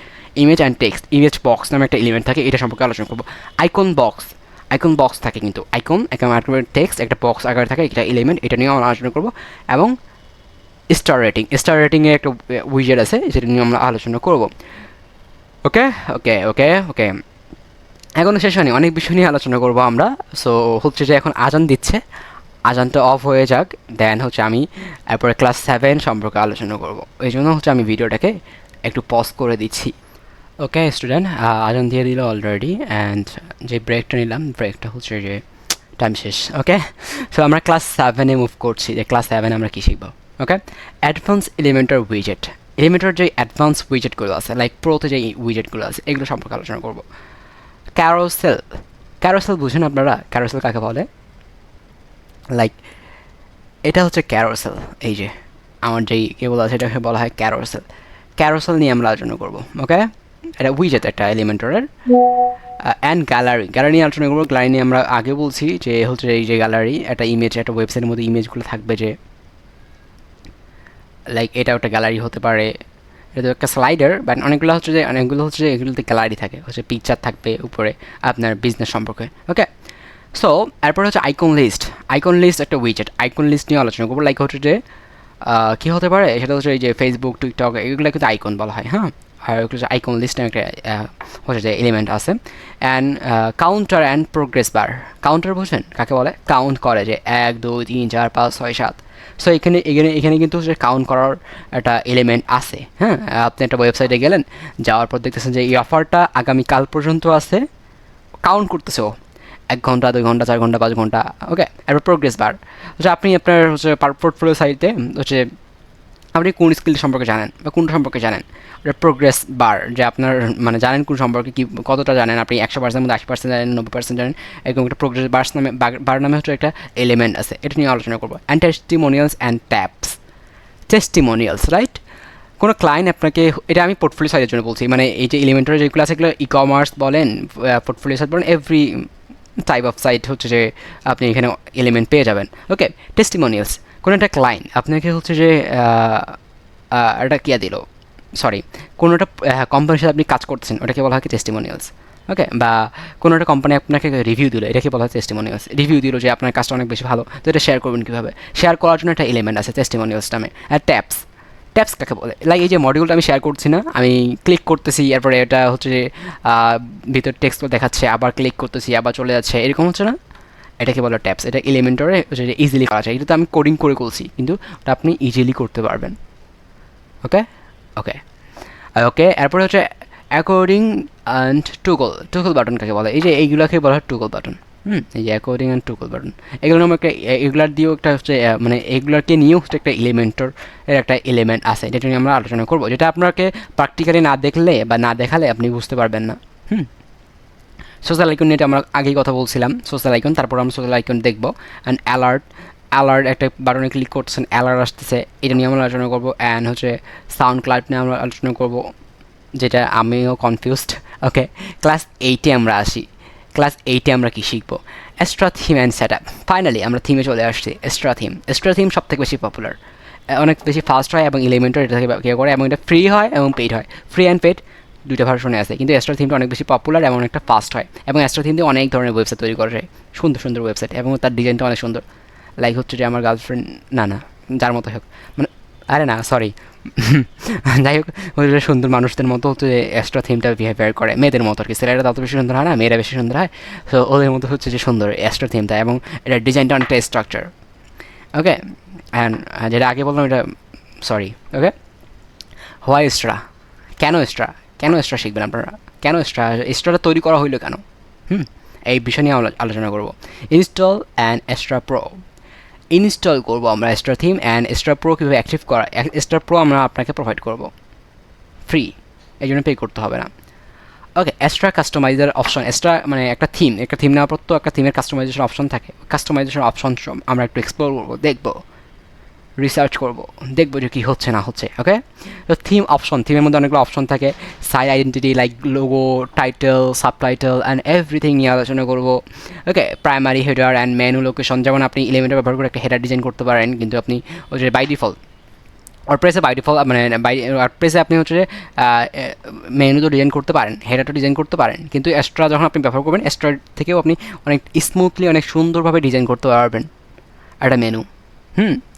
image and text. Image box নামে একটা এলিমেন্ট থাকে, এটা সম্পর্কে আলোচনা করবো। আইকন বক্স থাকে, কিন্তু আইকন একটা টেক্সট, একটা বক্স আকারে থাকে, একটা এলিমেন্ট, এটা নিয়েও আমরা আলোচনা করবো। এবং স্টার রেটিংয়ের একটা উইজেট আছে, যেটা নিয়ে আমরা আলোচনা করবো। ওকে ওকে ওকে ওকে এখনও শেষ হয়নি, অনেক বিষয় নিয়ে আলোচনা করবো আমরা। সো হচ্ছে যে এখন আজান দিচ্ছে, আজানটা অফ হয়ে যাক, দেন হচ্ছে আমি এরপরে ক্লাস 7 সম্পর্কে আলোচনা করব। এই জন্য হচ্ছে আমি ভিডিওটাকে একটু পজ করে দিচ্ছি। ওকে স্টুডেন্ট, আজান দিয়ে দিল অলরেডি, অ্যান্ড যে ব্রেকটা নিলাম, ব্রেকটা হচ্ছে যে টাইম শেষ। ওকে, সো আমরা ক্লাস 7-এ মুভ করছি, যে ক্লাস 7 আমরা কী শিখবো। ওকে, অ্যাডভান্স এলিমেন্টার উইজেট। এলিমেন্টার যে অ্যাডভান্স উইজেটগুলো আছে, লাইক প্রোতে যে উইজেটগুলো আছে, এগুলো সম্পর্কে আলোচনা করবো। ক্যারোসেল বুঝেন আপনারা? ক্যারোসেল কাকে বলে? লাইক এটা হচ্ছে ক্যারোসেল, এই যে আমার যেই কেবল আছে এটাকে বলা হয় ক্যারোসেল নিয়ে আমরা আলোচনা করবো। ওকে, এটা উইজেট একটা এলিমেন্টরের। অ্যান্ড গ্যালারি নিয়ে আলোচনা করবো। গ্যালারি নিয়ে আমরা আগে বলছি যে হচ্ছে এই যে গ্যালারি, একটা ইমেজ, একটা ওয়েবসাইটের মধ্যে ইমেজগুলো থাকবে, যে লাইক এটা একটা গ্যালারি হতে পারে, এটা তো একটা স্লাইডার, বাট অনেকগুলো হচ্ছে যে এগুলোতে গ্যালারি থাকে, হচ্ছে পিকচার থাকবে উপরে আপনার বিজনেস সম্পর্কে। ওকে, সো এরপর হচ্ছে আইকন লিস্ট একটা উইজেট। আইকন লিস্ট নিয়ে আলোচনা করবো। লাইক হচ্ছে যে কী হতে পারে, সেটা হচ্ছে এই যে ফেসবুক, টিকটক, এগুলো কিন্তু আইকন বলা হয়। হ্যাঁ, আর হচ্ছে আইকন লিস্টে একটা হচ্ছে যে এলিমেন্ট আছে। And counter and progress bar. Counter বুঝেন কাকে বলে? কাউন্ট করে, যে 1 2 3 4 5 6 7। সো এখানে কিন্তু হচ্ছে কাউন্ট করার একটা এলিমেন্ট আছে। হ্যাঁ, আপনি একটা ওয়েবসাইটে গেলেন, যাওয়ার পর দেখতেছেন যে এই অফারটা আগামীকাল পর্যন্ত আছে, কাউন্ট করতেছে ও 1 ঘন্টা 2 ঘন্টা 4 ঘন্টা 5 ঘন্টা। ওকে, এরপর প্রোগ্রেস বার হচ্ছে আপনি আপনার হচ্ছে পোর্টফোলিও সাইটে হচ্ছে আপনি কোন স্কিল সম্পর্কে জানেন বা কোনটা সম্পর্কে জানেন, ওটা প্রোগ্রেস বার, যে আপনার মানে জানেন কোন সম্পর্কে কি কতটা জানেন, আপনি 100%-এর মধ্যে 80% জানেন, 90% জানেন, এরকম একটা প্রোগ্রেস বার নামে হচ্ছে একটা এলিমেন্ট আছে, এটা নিয়ে আলোচনা করবো। And testimonials and taps. Testimonials, right? কোনো ক্লায়েন্ট আপনাকে, এটা আমি পোর্টফোলিও সাইটের জন্য বলছি, মানে এই যে এলিমেন্টারি যেগুলো আছে, এগুলো ই কমার্স বলেন, পোর্টফোলিও সাইট বলেন, এভরি টাইপ অফ সাইট হচ্ছে যে আপনি এখানে এলিমেন্ট পেয়ে যাবেন। ওকে, টেস্টিমোনিয়ালস, কোনো একটা ক্লায়েন্ট আপনাকে হচ্ছে যে এটা কিয়া দিল, সরি, কোনো একটা কোম্পানির সাথে আপনি কাজ করতেছেন, ওটাকে বলা হয় কি টেস্টিমোনিয়ালস। ওকে, বা কোনো একটা কোম্পানি আপনাকে রিভিউ দিল, এটাকে বলা হয় টেস্টিমোনিয়ালস। রিভিউ দিল যে আপনার কাজটা অনেক বেশি ভালো, তো এটা শেয়ার করবেন কীভাবে? শেয়ার করার জন্য একটা এলিমেন্ট আছে টেস্টিমোনিয়ালস নামে। আর ট্যাপস কাকে বলে? লাইক এই যে মডিউলটা আমি শেয়ার করছি না, আমি ক্লিক করতেছি, এরপরে এটা হচ্ছে যে ভিতর টেক্সট দেখাচ্ছে, আবার ক্লিক করতেছি, আবার চলে যাচ্ছে, এরকম হচ্ছে না? এটাকে বলে ট্যাপস। এটা এলিমেন্টরে হচ্ছে যে ইজিলি করা যায়। এটা তো আমি কোডিং করে করছি, কিন্তু ওটা আপনি ইজিলি করতে পারবেন। ওকে ওকে ওকে এরপরে হচ্ছে অ্যাকর্ডিং অ্যান্ড টুগল বাটন কাকে বলে? এই যে এইগুলোকে বলা হয় টুগল বাটন। এই যে অ্যাকর্ডিং অ্যান্ড টুগল বাটন, এগুলো নামে একটা, এগুলার দিয়েও একটা হচ্ছে মানে এগুলোকে নিয়েও হচ্ছে একটা এর একটা এলিমেন্ট আছে, যেটা নিয়ে আমরা আলোচনা করবো, যেটা আপনাকে প্র্যাকটিক্যালি না দেখলে বা না দেখালে আপনি বুঝতে পারবেন না। সোশ্যাল আইকন নিয়ে আমরা আগেই কথা বলছিলাম, সোশ্যাল আইকন, তারপর আমরা সোশ্যাল আইকন দেখবো। অ্যান্ড অ্যালার্ট একটা বাটনে ক্লিক করতেছেন, অ্যালার্ট আসতেছে, এটা নিয়ে আমরা আলোচনা করবো। অ্যান্ড হচ্ছে সাউন্ড ক্লাউড নিয়ে আমরা আলোচনা করবো, যেটা আমিও কনফিউজড। ওকে, ক্লাস 8-এ আমরা আসি। ক্লাস 8-এ আমরা কী শিখবো? Extra theme and set up. Finally আমরা থিমে চলে আসছি। এক্সট্রা থিম সব থেকে বেশি পপুলার। অনেক বেশি ফাস্ট হয় এবং এলিমেন্টর এটা থেকে কেউ করে এবং এটা ফ্রি হয় এবং পেইড হয়, ফ্রি অ্যান্ড পেইড দুইটা ভার্সনে আছে, কিন্তু অ্যাস্ট্রা থিমটা অনেক বেশি পপুলার এবং অনেকটা ফাস্ট হয় এবং অ্যাস্ট্রা থিম দিয়ে অনেক ধরনের ওয়েবসাইট তৈরি করে, সুন্দর সুন্দর ওয়েবসাইট এবং তার ডিজাইনটা অনেক সুন্দর। লাইক হচ্ছে যে আমার গার্লফ্রেন্ড, না যার মতো হোক, মানে আরে না সরি যাই হোক, ওই যে সুন্দর মানুষদের মতো হচ্ছে যে অ্যাস্ট্রা থিমটা বিহেভিয়ার করে মেয়েদের মতো আর কি, ছেলেরা তত বেশি সুন্দর হয় না, মেয়েরা বেশি সুন্দর হয়। সো ওদের মতো হচ্ছে যে সুন্দর অ্যাস্ট্রা থিমটা এবং এটার ডিজাইনটা অনেকটা স্ট্রাকচার। ওকে, অ্যান্ড যেটা আগে বললাম এটা সরি। ওকে, হোয়াই এক্সট্রা, কেন এক্সট্রা, কেন এক্সট্রা শিখবেন আপনারা, কেন এক্সট্রা, এক্সট্রাটা তৈরি করা হইলো কেন? এই বিষয় নিয়ে আলোচনা করব। Install and extra pro, install করবো আমরা extra theme and extra pro কীভাবে অ্যাক্টিভ করা, এক্সট্রা প্রো আমরা আপনাকে প্রোভাইড করব ফ্রি, এই জন্য পে করতে হবে না। ওকে, এক্সট্রা কাস্টমাইজার অপশন, এক্সট্রা মানে একটা থিম নেওয়ার পর তো একটা থিমের কাস্টমাইজেশন অপশন থাকে, কাস্টমাইজেশন অপশন আমরা একটু এক্সপ্লোর করবো, দেখবো, রিসার্চ করবো, দেখবো যে কী হচ্ছে না হচ্ছে। ওকে, তো থিম অপশন, থিমের মধ্যে অনেকগুলো অপশন থাকে, site identity like logo, title, subtitle and everything নিয়ে আলোচনা করবো। Okay, primary header and menu location, যেমন আপনি এলিমেন্টার ব্যবহার করে একটা হেডার ডিজাইন করতে পারেন, কিন্তু আপনি ওই যে বাই ডিফল্ট ওয়ার্ডপ্রেসে বাই ডিফল্ট মানে ওয়ার্ডপ্রেসে আপনি হচ্ছে যে মেনু তো ডিজাইন করতে পারেন, হেডারটা ডিজাইন করতে পারেন, কিন্তু এক্সট্রা যখন আপনি ব্যবহার করবেন এক্সট্রা থেকেও আপনি অনেক স্মুথলি অনেক সুন্দরভাবে ডিজাইন করতে পারবেন একটা মেনু।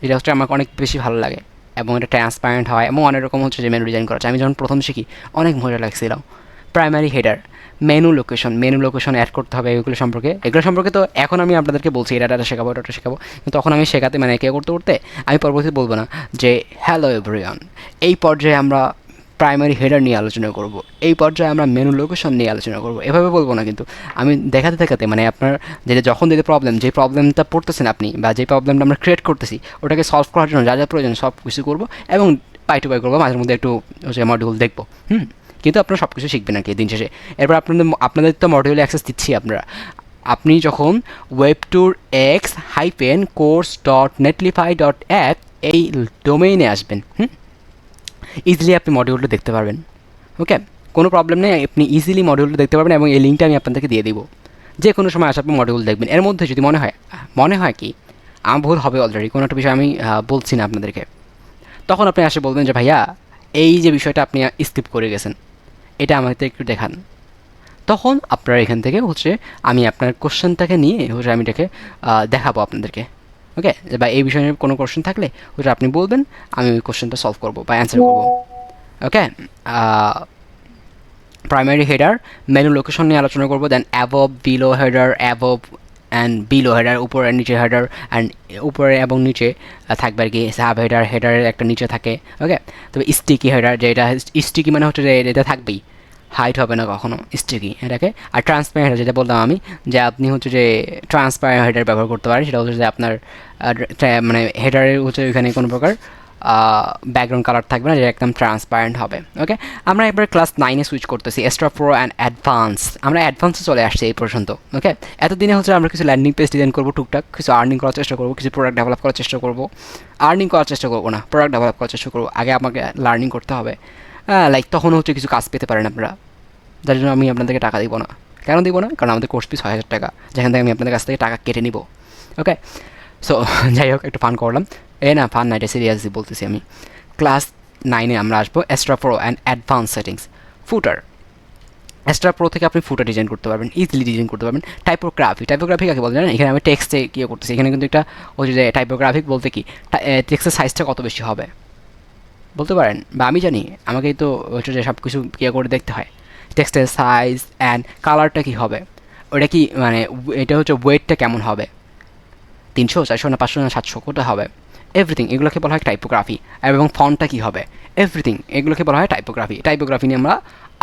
এটা হচ্ছে আমাকে অনেক বেশি ভালো লাগে এবং এটা ট্রান্সপারেন্ট হয় এবং অনেক রকম হচ্ছে যে মেনু ডিজাইন করা যায়। আমি যখন প্রথম শিখি অনেক মজা লাগছিল। Primary header, menu location add করতে হবে, এগুলো সম্পর্কে তো এখন আমি আপনাদেরকে বলছি এটা শেখাবো, এটা শেখাবো, কিন্তু তখন আমি শেখাতে মানে কে করতে আমি পরবর্তীতে বলবো না যে হ্যালো এভরিওয়ান, এই পর্যায়ে আমরা প্রাইমারি হেডার নিয়ে আলোচনা করব, এই পর্যায়ে আমরা মেনু লোকেশন নিয়ে আলোচনা করব, এভাবে বলবো না, কিন্তু আমি দেখাতে মানে আপনার যেটা যখন যেটা প্রবলেম, যে প্রবলেমটা পড়তেছেন আপনি বা যে প্রবলেমটা আমরা ক্রিয়েট করতেছি ওটাকে সলভ করার জন্য যা যা প্রয়োজন সব কিছু করবো এবং বাই টু বাই করবো, মাঝে মধ্যে একটু মডিউল দেখবো। কিন্তু আপনারা সব কিছু শিখবেন আর কি দিন শেষে। এরপর আপনাদের তো মডিউলে অ্যাক্সেস দিচ্ছি আপনারা, আপনি যখন webtourx-course.netlify.app এই ডোমেইনে আসবেন, ইজিলি আপনি মডিউলটা দেখতে পারবেন। ওকে, কোনো প্রবলেম নেই, আপনি ইজিলি মডিউলটা দেখতে পারবেন এবং এই লিঙ্কটা আমি আপনাদেরকে দিয়ে দিব। যে কোনো সময় আসে আপনি মডিউল দেখবেন, এর মধ্যে যদি মনে হয় কি আমার ভুল হবে অলরেডি, কোনো একটা বিষয় আমি বলছি না আপনাদেরকে, তখন আপনি আসে বলবেন যে ভাইয়া এই যে বিষয়টা আপনি স্কিপ করে গেছেন এটা আমাদের একটু দেখান, তখন আপনারা এখান থেকে হচ্ছে আমি আপনার কোশ্চেনটাকে নিয়ে হচ্ছে আমি এটাকে দেখাবো আপনাদেরকে। ওকে, বা এই বিষয়ে কোনো কোশ্চেন থাকলে হচ্ছে আপনি বলবেন, আমি ওই কোশ্চেনটা সলভ করবো বা অ্যান্সার করবো। Okay, primary header, menu location নিয়ে আলোচনা করবো, then above, below header, above and below header, উপরে নিচে হেডার অ্যান্ড উপরে এবং নিচে থাকবে আর কি, সাব হেডার, হেডারের একটা নিচে থাকে। ওকে, তবে স্টিকি হেডার, যেটা স্টিকি মানে হচ্ছে যে এটা থাকবেই, হাইট হবে না কখনো, স্টিকি এটাকে। আর ট্রান্সপারেন্ট হেডার যেটা বললাম আমি, যে আপনি হচ্ছে যে ট্রান্সপারেন্ট হেডার ব্যবহার করতে পারেন, সেটা হচ্ছে যে আপনার মানে হেডারের হচ্ছে ওইখানে কোনো প্রকার ব্যাকগ্রাউন্ড কালার থাকবে না, যেটা একদম ট্রান্সপারেন্ট হবে। ওকে, আমরা এবার ক্লাস 9-এ সুইচ করতেছি, এক্সট্রা প্রো অ্যান্ড অ্যাডভান্স, আমরা অ্যাডভান্সে চলে আসছি এই পর্যন্ত। ওকে, এতদিনে হচ্ছে আমরা কিছু ল্যান্ডিং পেজ ডিজাইন করবো টুকটাক, কিছু আর্নিং করার চেষ্টা করবো, কিছু প্রোডাক্ট ডেভেলপ করার চেষ্টা করবো, প্রোডাক্ট ডেভেলপ করার চেষ্টা করবো, আগে আমাকে লার্নিং করতে হবে। লাইক তখন হচ্ছে কিছু কাজ পেতে পারেন আপনারা, যার জন্য আমি আপনাদেরকে টাকা দিব না। কেন দিব না? কারণ আমাদের কোর্স ফি 6,000 টাকা, যেখান থেকে আমি আপনাদের কাছ থেকে টাকা কেটে নিব। ওকে, সো যাই হোক, একটু ফান করলাম, না ফান না, এটা সিরিয়াসলি বলতেছি আমি। ক্লাস 9-এ আমরা আসবো extra pro and advance settings. Footer, extra pro থেকে আপনি ফুটার ডিজাইন করতে পারবেন, ইজিলি ডিজাইন করতে পারবেন। টাইপোগ্রাফি কাকে বলে জানেন? এখানে আমি টেক্সটে কী করতেছি, এখানে কিন্তু একটা হচ্ছে যে টাইপোগ্রাফিক বলতে কি, টেক্সটের সাইজটা কত বেশি হবে বলতে পারেন, বা আমি জানি আমাকেই তো হচ্ছে যে সব কিছু করে দেখতে হয়, টেক্সটের সাইজ অ্যান্ড কালারটা কী হবে, ওটা কি মানে এটা হচ্ছে ওয়েটটা কেমন হবে, 300, 400 না 500 না 700 কোটা হবে, এভরিথিং এগুলোকে বলা হয় টাইপোগ্রাফি। এবং ফন্টটা কী হবে, এভরিথিং এগুলোকে বলা হয় টাইপোগ্রাফি নিয়ে আমরা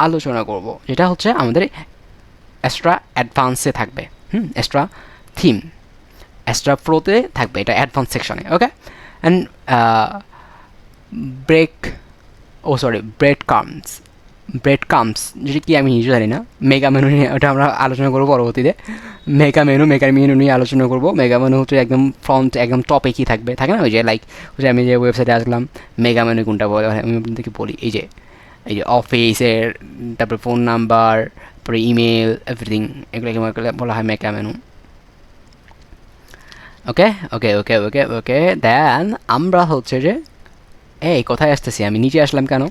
আলোচনা করব, যেটা হচ্ছে আমাদের এক্সট্রা অ্যাডভান্সে থাকবে। এক্সট্রা থিম এক্সট্রা প্রোতে থাকবে, এটা অ্যাডভান্স সেকশনে। ওকে, অ্যান্ড ব্রেড কামস যেটা কি আমি নিজে জানি না, মেগা মেনু নিয়ে ওটা আমরা আলোচনা করবো পরবর্তীতে। মেগা মেনু নিয়ে আলোচনা করবো। মেগা মেনু হচ্ছে একদম ফ্রন্ট একদম টপে কি থাকবে, থাকে না ওই যে লাইক হচ্ছে আমি যে ওয়েবসাইটে আসলাম, মেগা মেনু কোনটা বলে আমি আপনাদেরকে বলি, এই যে অফিসের, তারপরে ফোন নাম্বার, তারপরে ইমেল, এভরিথিং এগুলোকে বলা হয় মেগা মেনু। ওকে, দেন আমরা হচ্ছে যে এই কোথায় আসতেছি আমি, নিচে আসলাম কেন?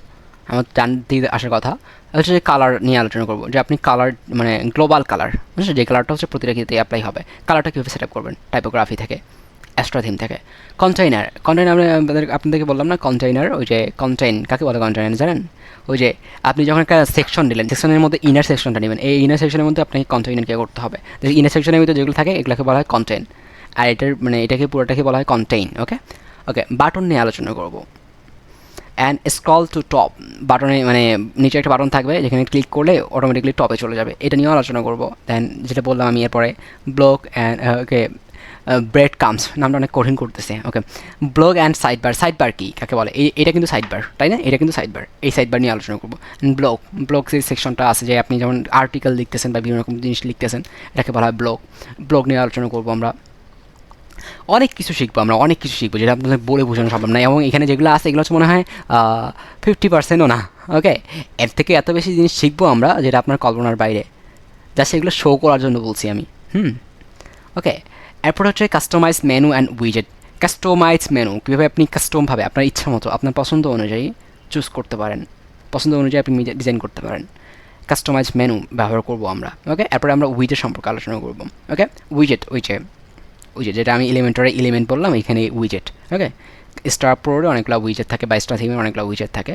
আমার ডান দিকে আসার কথা হচ্ছে যে কালার নিয়ে আলোচনা করবো, যে আপনি কালার মানে গ্লোবাল কালার, বুঝছেন, যে কালারটা হচ্ছে প্রতিটা ক্ষেত্রে অ্যাপ্লাই হবে, কালারটা কীভাবে সেট আপ করবেন টাইপোগ্রাফি থেকে, অ্যাস্ট্রা থিম থেকে। কন্টেইনার আপনাদেরকে বললাম না, কন্টেইনার, ওই যে কন্টেইন কাকে বলে কন্টেইনার জানেন? ওই যে আপনি যখন একটা সেকশন দিলেন, সেকশনের মধ্যে ইনার সেকশনটা নেবেন, এই ইনার সেকশনের মধ্যে আপনাকে কন্টেইনারকে করতে হবে। ইনার সেকশনের ভিতরে যেগুলো থাকে এগুলোকে বলা হয় কন্টেন্ট, আর এটার মানে এটাকে পুরোটাকে বলা হয় কন্টেইন। ওকে ওকে, বাটন নিয়ে আলোচনা করব। অ্যান্ড স্ক্রল টু টপ, বাটনে মানে নিচে একটা বাটন থাকবে যেখানে ক্লিক করলে অটোমেটিকলি টপে চলে যাবে, এটা নিয়েও আলোচনা করব। দেন যেটা বললাম আমি এরপরে block and okay bread comes, নামটা অনেক কঠিন করতেছে। ওকে, ব্লগ অ্যান্ড সাইড বার কি কাকে বলে, এটা কিন্তু সাইড বার, তাই না? এটা কিন্তু সাইড বার, এই সাইড বার নিয়ে আলোচনা করবো। ব্লগ যে সেকশনটা আছে, যে আপনি যেমন আর্টিকেল লিখতেছেন বা বিভিন্ন রকম জিনিস লিখতেছেন, এটাকে বলা হয় ব্লগ নিয়ে আলোচনা করবো আমরা। অনেক কিছু শিখবো আমরা, অনেক কিছু শিখবো যেটা আপনাদের বলে বোঝানো সম্ভব না, এবং এখানে যেগুলো আছে এগুলো হচ্ছে মনে হয় 50%ও না। ওকে, এর থেকে এত বেশি জিনিস শিখবো আমরা যেটা আপনার কল্পনার বাইরে, যা সেগুলো শো করার জন্য বলছি আমি। ওকে, এরপর হচ্ছে কাস্টমাইজ মেনু অ্যান্ড উইজেট। কাস্টমাইজ মেনু কীভাবে আপনি কাস্টমভাবে আপনার ইচ্ছা মতো আপনার পছন্দ অনুযায়ী চুজ করতে পারেন, পছন্দ অনুযায়ী আপনি ডিজাইন করতে পারেন। কাস্টমাইজ মেনু ব্যবহার করবো আমরা। ওকে, এরপরে আমরা উইজেট সম্পর্কে আলোচনা করবো। ওকে, উইজেট যেটা আমি এলিমেন্টারে এলিমেন্ট বললাম, এখানে উইজেট। ওকে, স্টার প্রোরে অনেকগুলো উইজেট থাকে বা স্টার থিমের অনেকগুলো উইজেট থাকে।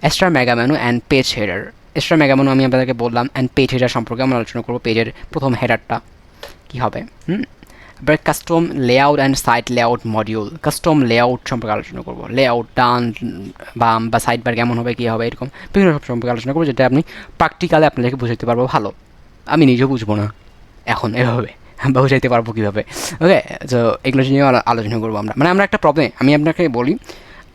Extra mega menu and page header. Extra mega menu আমি আপনাদেরকে বললাম, অ্যান্ড পেজ হেডার সম্পর্কে আমরা আলোচনা করবো। পেজের প্রথম হেডারটা কী হবে। এবার custom layout and site layout module, custom layout সম্পর্কে আলোচনা করবো। লেআউট ডান বাম বা সাইড বার কেমন হবে, কী হবে, এরকম বিভিন্ন সব সম্পর্কে আলোচনা করবো, যেটা আপনি প্র্যাকটিক্যালি আপনাদেরকে বুঝাতে পারবো ভালো। আমি নিজেও বুঝবো না এখন এভাবে, বা বুঝাইতে পারবো কীভাবে। ওকে, তো এগুলো নিয়ে আলোচনা করবো আমরা। মানে আমরা একটা প্রবলেম, আমি আপনাকে বলি,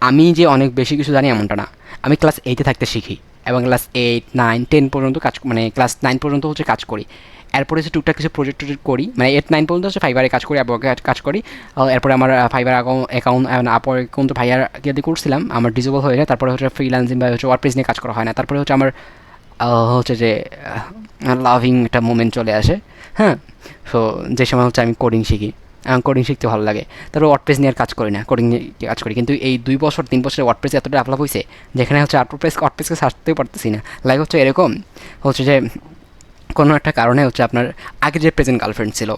আমি যে অনেক বেশি কিছু জানি এমনটা না। আমি ক্লাস 8-এ থাকতে শিখি এবং ক্লাস 8, 9, 10 পর্যন্ত কাজ, মানে ক্লাস 9 পর্যন্ত হচ্ছে কাজ করি। এরপরে হচ্ছে টুকটাক কিছু প্রজেক্ট করি, মানে 8-9 পর্যন্ত হচ্ছে ফাইবারে কাজ করি, কাজ করি। এরপরে আমার ফাইবার অ্যাকাউন্ট আপর অ্যাকাউন্ট ভাইয়ার দিয়ে করছিলাম, আমার ডিজেবল হয়ে যায়। তারপরে হচ্ছে ফ্রিল্যান্সিং বা হচ্ছে ওয়ার্ডপ্রেস নিয়ে কাজ করা হয় না। তারপরে হচ্ছে আমার হচ্ছে যে লাভিং একটা মোমেন্ট চলে আসে। হ্যাঁ, সো যে সময় হচ্ছে আমি কোডিং শিখি, কোডিং শিখতে ভালো লাগে। তারপর ওয়ার্ডপ্রেস নিয়ে আর কাজ করি না, কোডিং নিয়ে কাজ করি। কিন্তু এই 2 বছর 3 বছরে ওয়ার্ডপ্রেস এতটা ডেভেলপ হয়েছে, যেখানে হচ্ছে ওয়ার্ডপ্রেসকে সারতেও পারতেছি না। লাইক হচ্ছে এরকম হচ্ছে যে কোনো একটা কারণে হচ্ছে আপনার আগে যে প্রেজেন্ট গার্লফ্রেন্ড ছিল,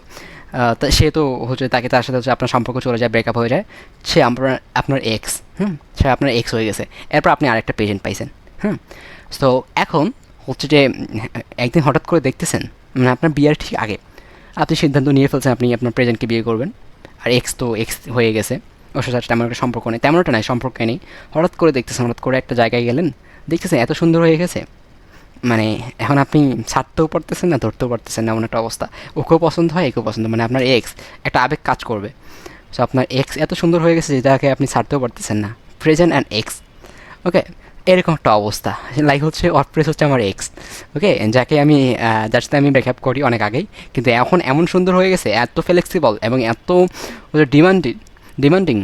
তা সে তো হচ্ছে তার সাথে হচ্ছে আপনার সম্পর্ক চলে যায়, ব্রেকআপ হয়ে যায়। সে আপনার এক্স, সে আপনার এক্স হয়ে গেছে। এরপর আপনি আরেকটা প্রেজেন্ট পাইছেন। তো এখন হচ্ছে যে একদিন হঠাৎ করে দেখতেছেন, মানে আপনার বিয়ের ঠিক আগে আপনি সিদ্ধান্ত নিয়ে ফেলছেন আপনি আপনার প্রেজেন্টকে বিয়ে করবেন, আর এক্স তো এক্স হয়ে গেছে, ওর সাথে তেমন একটা সম্পর্ক নেই, তেমন একটা নাই, সম্পর্ক নেই। হঠাৎ করে দেখতেছেন, হঠাৎ করে একটা জায়গায় গেলেন, দেখতেছেন এত সুন্দর হয়ে গেছে, মানে এখন আপনি ছাড়তেও পারতেছেন না, ধরতেও পারতেছেন না, এমন একটা অবস্থা। ওকেও পছন্দ হয়, একেও পছন্দ, মানে আপনার এক্স, একটা আবেগ কাজ করবে। সো আপনার এক্স এত সুন্দর হয়ে গেছে যেটাকে আপনি ছাড়তেও পারতেছেন না, প্রেজেন্ট অ্যান্ড এক্স। ওকে, এরকম একটা অবস্থা। লাইক হচ্ছে ওয়ার্ডপ্রেস হচ্ছে আমার এক্স। ওকে, যার সাথে আমি ব্রেকআপ করি অনেক আগেই, কিন্তু এখন এমন সুন্দর হয়ে গেছে, এত ফ্লেক্সিবল এবং এত ডিমান্ডিং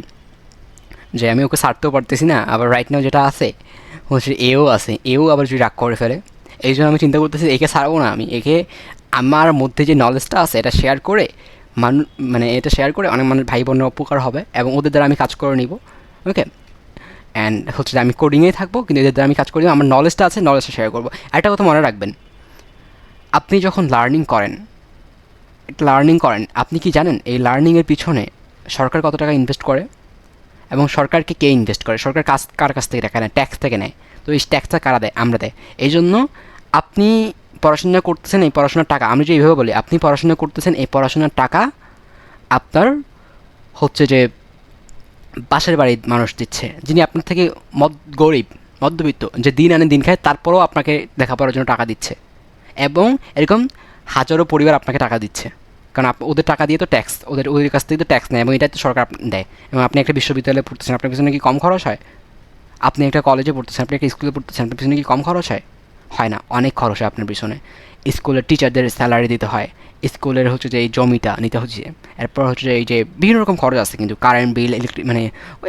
যে আমি ওকে ছাড়তেও পারতেছি না। আবার রাইট নাও যেটা আছে হচ্ছে এও আবার যদি রাগ করে ফেলে, এই জন্য আমি চিন্তা করতেছি একে ছাড়বো না, আমি একে আমার মধ্যে যে নলেজটা আছে এটা শেয়ার করে মানে এটা শেয়ার করে অনেক মানুষ ভাই বোনের উপকার হবে এবং ওদের দ্বারা আমি কাজ করে নিব। ওকে, অ্যান্ড হচ্ছে যে আমি কোডিংয়েই থাকবো, কিন্তু এদের দ্বারা আমি কাজ করি, আমার নলেজটা আছে, নলেজটা শেয়ার করবো। একটা কথা মনে রাখবেন, আপনি যখন লার্নিং করেন, আপনি কি জানেন এই লার্নিংয়ের পিছনে সরকার কত টাকা ইনভেস্ট করে এবং সরকারকে কে ইনভেস্ট করে, সরকার কার কাছ থেকে টাকা নেয়? ট্যাক্স থেকে নেয়। তো এই ট্যাক্সটা কারা দেয়? আমরা দেয়। এই জন্য আপনি পড়াশোনা করতেছেন, এই পড়াশোনার টাকা, আমি যে এইভাবে বলি, আপনি পড়াশোনা করতেছেন, এই পড়াশোনার টাকা আপনার হচ্ছে যে পাশের বাড়ির মানুষ দিচ্ছে, যিনি আপনার থেকে গরিব মধ্যবিত্ত, যে দিন আনে দিন খায়, তারপরেও আপনাকে লেখাপড়ার জন্য টাকা দিচ্ছে, এবং এরকম হাজারো পরিবার আপনাকে টাকা দিচ্ছে, কারণ ওদের টাকা দিয়ে তো ট্যাক্স, ওদের কাছ থেকে তো ট্যাক্স নেয় এবং এটাই তো সরকার দেয়। এবং আপনি একটা বিশ্ববিদ্যালয়ে পড়তেছেন, আপনার পিছনে কি কম খরচ হয়? আপনি একটা কলেজে পড়তেছেন, আপনি একটা স্কুলে পড়তেছেন, আপনার পিছনে কি কম খরচ হয় না, অনেক খরচ হয় আপনার পিছনে। স্কুলের টিচারদের স্যালারি দিতে হয়, স্কুলের হচ্ছে যে এই জমিটা নিতে হচ্ছে, এরপর হচ্ছে যে এই যে বিভিন্ন রকম খরচ আছে, কিন্তু কারেন্ট বিল, ইলেকট্রিক, মানে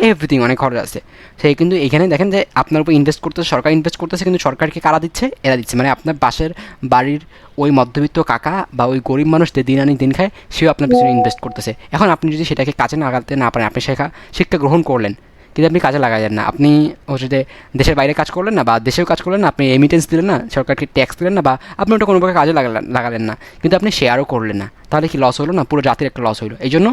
এভরিথিং অনেক খরচ আছে। সেই কিন্তু এখানে দেখেন যে আপনার উপর ইনভেস্ট করতেছে, সরকার ইনভেস্ট করতেছে, কিন্তু সরকারকে কারা দিচ্ছে? এরা দিচ্ছে, মানে আপনার পাশের বাড়ির ওই মধ্যবিত্ত কাকা বা ওই গরিব মানুষ যে দিন আনি দিন খায়, সেও আপনার পিছনে ইনভেস্ট করতেছে। এখন আপনি যদি সেটাকে কাজে লাগাতে না পারেন, আপনি শিক্ষা গ্রহণ করলেন, কিন্তু আপনি কাজে লাগালেন না। আপনি হচ্ছে যে দেশের বাইরে কাজ করলেন না বা দেশেও কাজ করলেন না, আপনি রেমিটেন্স দিলেন না, সরকারকে ট্যাক্স দিলেন না, বা আপনি ওটা কোনো প্রকার কাজে লাগালেন না, কিন্তু আপনি শেয়ারও করলেন না, তাহলে কি লস হলো না? পুরো জাতির একটা লস হলো। এই জন্য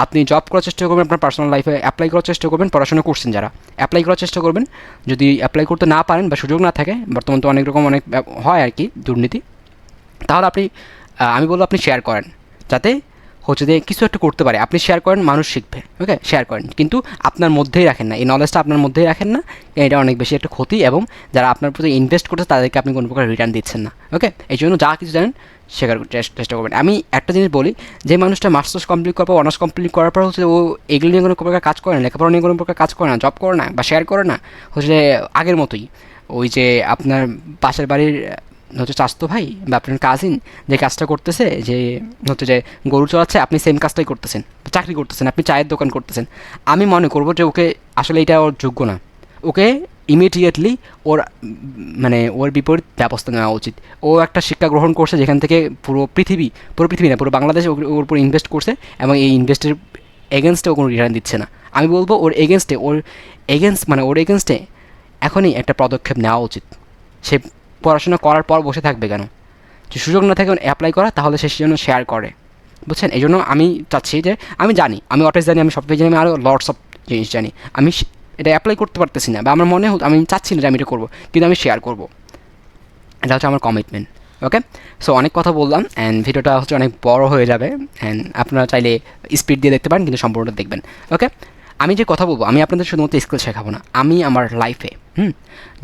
আপনি জব করার চেষ্টা করবেন, আপনার পার্সোনাল লাইফে অ্যাপ্লাই করার চেষ্টা করবেন, পড়াশোনা করছেন যারা অ্যাপ্লাই করার চেষ্টা করবেন। যদি অ্যাপ্লাই করতে না পারেন বা সুযোগ না থাকে, বর্তমান তো অনেক রকম অনেক হয় আর কি দুর্নীতি, তাহলে আপনি আমি বলবো আপনি শেয়ার করেন, যাতে হচ্ছে যে কিছু একটা করতে পারে। আপনি শেয়ার করেন, মানুষ শিখবে, ওকে? শেয়ার করেন, কিন্তু আপনার মধ্যেই রাখেন না, এই নলেজটা আপনার মধ্যেই রাখেন না। এটা অনেক বেশি একটা ক্ষতি, এবং যারা আপনার প্রতি ইনভেস্ট করছে তাদেরকে আপনি কোনো প্রকার রিটার্ন দিচ্ছেন না, ওকে? এই জন্য যা কিছু জানেন শেখার চেষ্টা করবেন। আমি একটা জিনিস বলি, যে মানুষটা মাস্টার্স কমপ্লিট করার পর, অনার্স কমপ্লিট করার পর হচ্ছে ও এগুলো নিয়ে কোনো প্রকার কাজ করে না, লেখাপড়া নিয়ে কোনো প্রকার কাজ করে না, জব করে না বা শেয়ার করে না, হচ্ছে যে আগের মতোই ওই যে আপনার পাশের বাড়ির হচ্ছে চাস্তো ভাই বা আপনার কাজিন যে কাজটা করতেছে, যে হচ্ছে যে গরু চড়াচ্ছে, আপনি সেম কাজটাই করতেছেন, চাকরি করতেছেন, আপনি চায়ের দোকান করতেছেন। আমি মনে করবো যে ওকে আসলে এটা ওর যোগ্য না, ওকে ইমিডিয়েটলি ওর মানে ওর বিপরীত ব্যবস্থা নেওয়া উচিত। ও একটা শিক্ষা গ্রহণ করছে যেখান থেকে পুরো পৃথিবী না, পুরো বাংলাদেশ ওর উপর ইনভেস্ট করছে, এবং এই ইনভেস্টের এগেনস্টে ও কোনো রিটার্ন দিচ্ছে না। আমি বলবো ওর এগেনস্টে এখনই একটা পদক্ষেপ নেওয়া উচিত। সে পড়াশোনা করার পর বসে থাকবে কেন? যে সুযোগ না থাকে অ্যাপ্লাই করা, তাহলে সে জন্য শেয়ার করে, বুঝছেন? এই জন্য আমি চাচ্ছি যে, আমি জানি, আমি অটেস জানি, আমি সফটওয়্যার জানি, আমি আরও লটস অফ জিনিস জানি, আমি এটা অ্যাপ্লাই করতে পারতেছি না, বা আমার মনে আমি চাচ্ছি না যে আমি এটা করবো, কিন্তু আমি শেয়ার করবো। এটা হচ্ছে আমার কমিটমেন্ট, ওকে? সো অনেক কথা বললাম, অ্যান্ড ভিডিওটা হচ্ছে অনেক বড় হয়ে যাবে, অ্যান্ড আপনারা চাইলে স্পিড দিয়ে দেখতে পারেন, কিন্তু সম্পূর্ণটা দেখবেন, ওকে? আমি যে কথা বলবো, আমি আপনাদের শুধুমাত্র স্কিল শেখাবো না, আমি আমার লাইফে